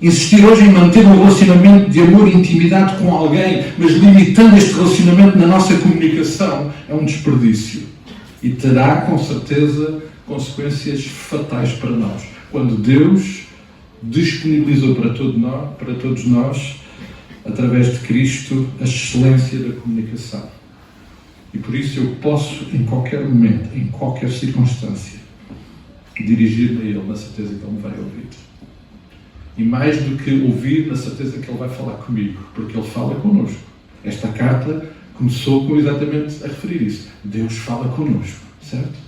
Insistir hoje em manter um relacionamento de amor e intimidade com alguém, mas limitando este relacionamento na nossa comunicação, é um desperdício. E terá, com certeza, consequências fatais para nós. Quando Deus disponibilizou para todos nós, através de Cristo, a excelência da comunicação. E por isso eu posso, em qualquer momento, em qualquer circunstância, dirigir-me a Ele na certeza que Ele me vai ouvir. E mais do que ouvir, na certeza que Ele vai falar comigo, porque Ele fala connosco. Esta carta começou com exatamente a referir isso. Deus fala connosco, certo?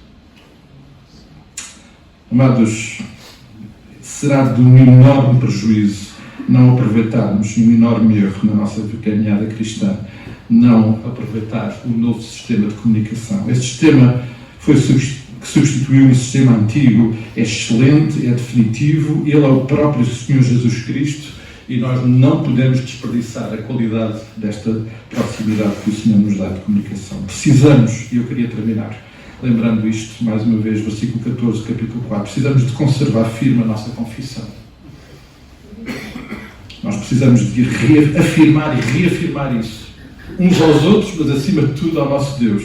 Amados, será de um enorme prejuízo não aproveitarmos, um enorme erro na nossa caminhada cristã, não aproveitar o novo sistema de comunicação. Este sistema que substituiu um sistema antigo, é excelente, é definitivo, ele é o próprio Senhor Jesus Cristo e nós não podemos desperdiçar a qualidade desta proximidade que o Senhor nos dá de comunicação. Precisamos, e eu queria terminar lembrando isto, mais uma vez, versículo 14, capítulo 4, precisamos de conservar firme a nossa confissão. Nós precisamos de afirmar e reafirmar isso, uns aos outros, mas acima de tudo ao nosso Deus.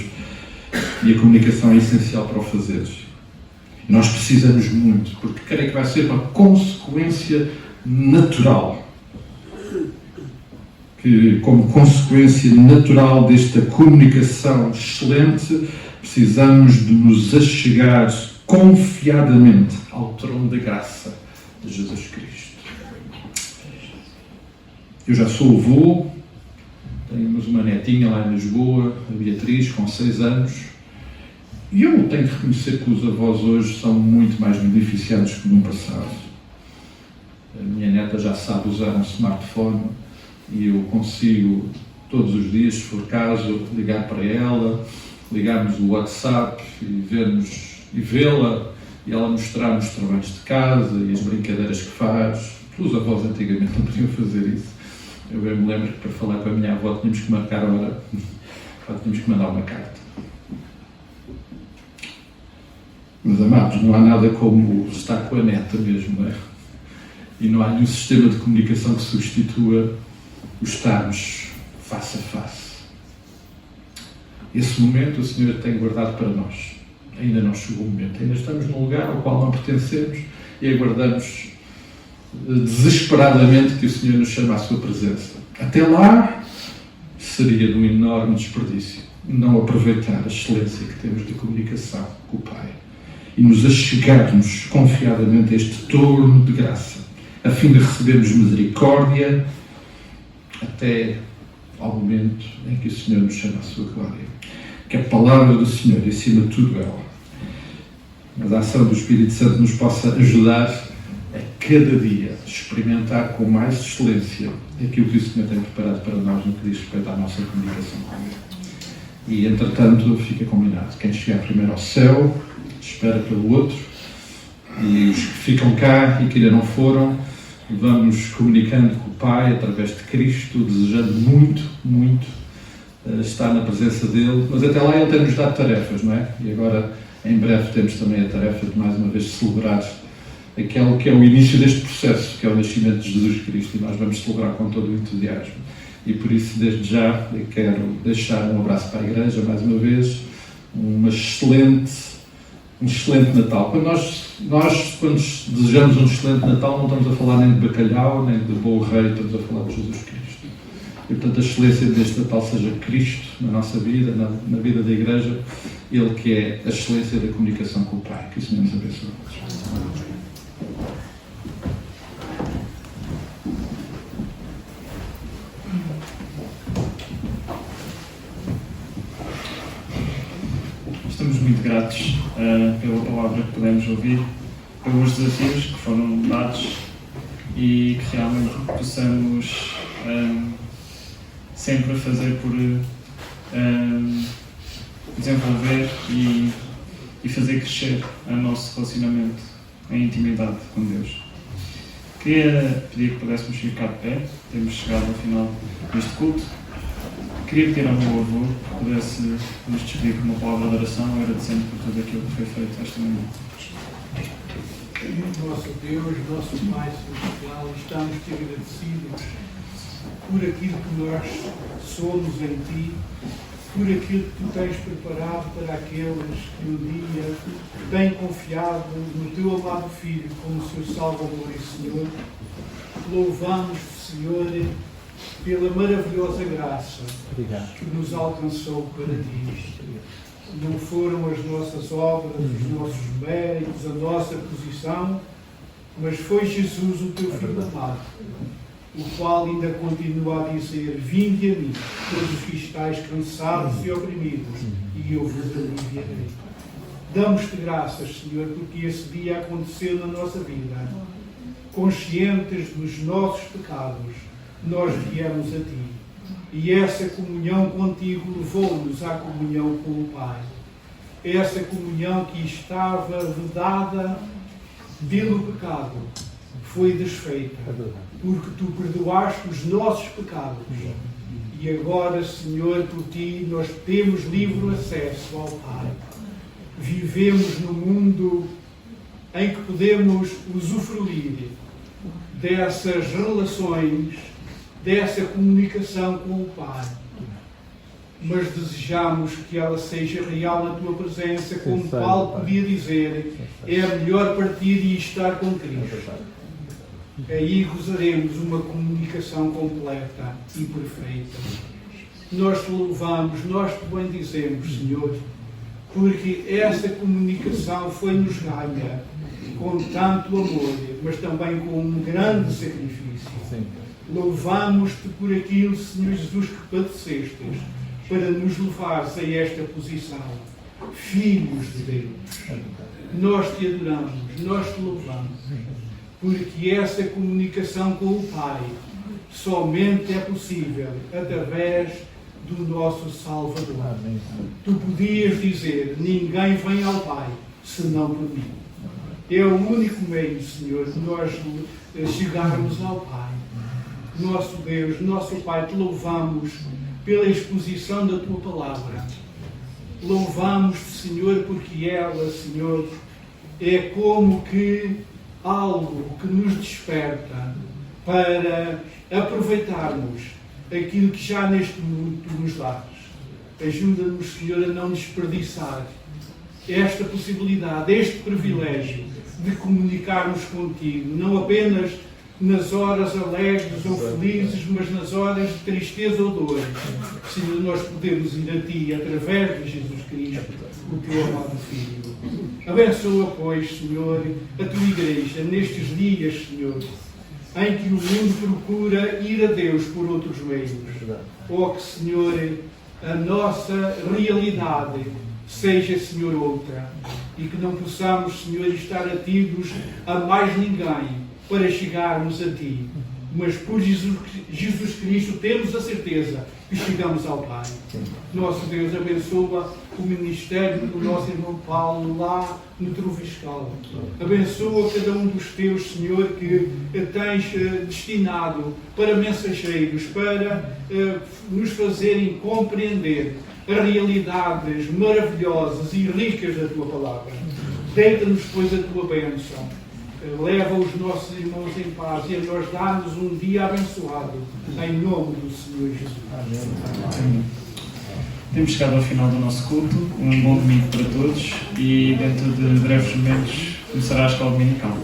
E a comunicação é essencial para o fazer. E nós precisamos muito, porque creio que vai ser uma consequência natural. Que, como consequência natural desta comunicação excelente, precisamos de nos achegar confiadamente ao trono da graça de Jesus Cristo. Eu já sou avô, temos uma netinha lá em Lisboa, a Beatriz, com 6 anos, e eu tenho que reconhecer que os avós hoje são muito mais beneficiados que no passado. A minha neta já sabe usar um smartphone e eu consigo, todos os dias, se for caso, ligar para ela, ligarmos o WhatsApp e vê-la e ela mostrar os trabalhos de casa e as brincadeiras que faz. Os avós antigamente não podiam fazer isso. Eu me lembro que para falar com a minha avó tínhamos que marcar a hora, tínhamos que mandar uma carta. Mas, amados, não há nada como estar com a neta mesmo, não é? E não há nenhum sistema de comunicação que substitua o estarmos face a face. Esse momento o Senhor tem guardado para nós. Ainda não chegou o momento. Ainda estamos num lugar ao qual não pertencemos e aguardamos desesperadamente que o Senhor nos chame à sua presença. Até lá, seria de um enorme desperdício não aproveitar a excelência que temos de comunicação com o Pai e nos achegarmos confiadamente a este trono de graça, a fim de recebermos misericórdia até ao momento em que o Senhor nos chama à sua glória. Que a palavra do Senhor, e acima de tudo ela, mas a ação do Espírito Santo nos possa ajudar a cada dia experimentar com mais excelência aquilo que o Senhor tem preparado para nós no que diz respeito à nossa comunicação com Ele. E, entretanto, fica combinado. Quem chegar primeiro ao céu, espera pelo outro, e os que ficam cá e que ainda não foram, vamos comunicando com o Pai através de Cristo, desejando muito, muito estar na presença dEle, mas até lá Ele tem-nos dado tarefas, não é? E agora, em breve, temos também a tarefa de, mais uma vez, celebrar aquele que é o início deste processo, que é o nascimento de Jesus Cristo, e nós vamos celebrar com todo o entusiasmo. E por isso, desde já, eu quero deixar um abraço para a Igreja, mais uma vez, um excelente Natal. Quando nós desejamos um excelente Natal, não estamos a falar nem de bacalhau, nem de bom rei, estamos a falar de Jesus Cristo. E, portanto, a excelência deste Natal seja Cristo na nossa vida, na vida da Igreja, Ele que é a excelência da comunicação com o Pai. Que o Senhor nos abençoe. Estamos muito gratos pela palavra que podemos ouvir, pelos desafios que foram dados e que realmente possamos sempre fazer por desenvolver e fazer crescer o nosso relacionamento em intimidade com Deus. Queria pedir que pudéssemos ficar de pé, temos chegado ao final deste culto. Queria pedir ao meu avô que pudesse nos despedir com uma palavra de oração, agradecendo por tudo aquilo que foi feito esta manhã. Nosso Deus, nosso Pai Celestial, estamos te agradecidos por aquilo que nós somos em Ti, por aquilo que Tu tens preparado para aqueles que um dia têm confiado no Teu amado Filho como seu Salvador e Senhor. Louvamos-te, Senhor, pela maravilhosa graça que nos alcançou para Ti. Não foram as nossas obras, os nossos méritos, a nossa posição, mas foi Jesus, o Teu Filho amado, o qual ainda continua a dizer: vinde a mim, todos os que estáis cansados e oprimidos, e eu vos aliviarei. Damos-te graças, Senhor, porque esse dia aconteceu na nossa vida. Conscientes dos nossos pecados, nós viemos a Ti. E essa comunhão contigo levou-nos à comunhão com o Pai. Essa comunhão que estava vedada pelo pecado foi desfeita, porque Tu perdoaste os nossos pecados. E agora, Senhor, por Ti, nós temos livre acesso ao Pai. Vivemos num mundo em que podemos usufruir dessas relações, dessa comunicação com o Pai, mas desejamos que ela seja real na Tua presença, como Paulo podia dizer: é melhor partir e estar com Cristo. Aí gozaremos uma comunicação completa e perfeita. Nós te louvamos, nós te bendizemos, Senhor, porque essa comunicação foi-nos ganha com tanto amor, mas também com um grande sacrifício. Louvamos-te por aquilo, Senhor Jesus, que padecestes, para nos levares a esta posição. Filhos de Deus, nós te adoramos, nós te louvamos, porque essa comunicação com o Pai somente é possível através do nosso Salvador. Tu podias dizer: ninguém vem ao Pai senão por mim. É o único meio, Senhor, de nós chegarmos ao Pai. Nosso Deus, nosso Pai, te louvamos pela exposição da Tua palavra. Louvamos-te, Senhor, porque ela, Senhor, é como que algo que nos desperta para aproveitarmos aquilo que já neste mundo Tu nos dás. Ajuda-nos, Senhor, a não desperdiçar esta possibilidade, este privilégio de comunicarmos contigo, não apenas nas horas alegres ou felizes, mas nas horas de tristeza ou dor. Senhor, nós podemos ir a Ti através de Jesus Cristo, o Teu amado Filho. Abençoa, pois, Senhor, a Tua Igreja nestes dias, Senhor, em que o mundo procura ir a Deus por outros meios. Oh, que, Senhor, a nossa realidade seja, Senhor, outra, e que não possamos, Senhor, estar atidos a mais ninguém para chegarmos a Ti, mas por Jesus Cristo temos a certeza que chegamos ao Pai. Nosso Deus, abençoa o ministério do nosso irmão Paulo lá no Troviscal. Abençoa cada um dos Teus, Senhor, que tens destinado para mensageiros, para nos fazerem compreender as realidades maravilhosas e ricas da Tua palavra. Deita-nos, pois, a Tua bênção. Leva os nossos irmãos em paz e a nós dá-nos um dia abençoado, em nome do Senhor Jesus. Amém. Temos chegado ao final do nosso culto. Um bom domingo para todos e dentro de breves momentos começará a escola dominical.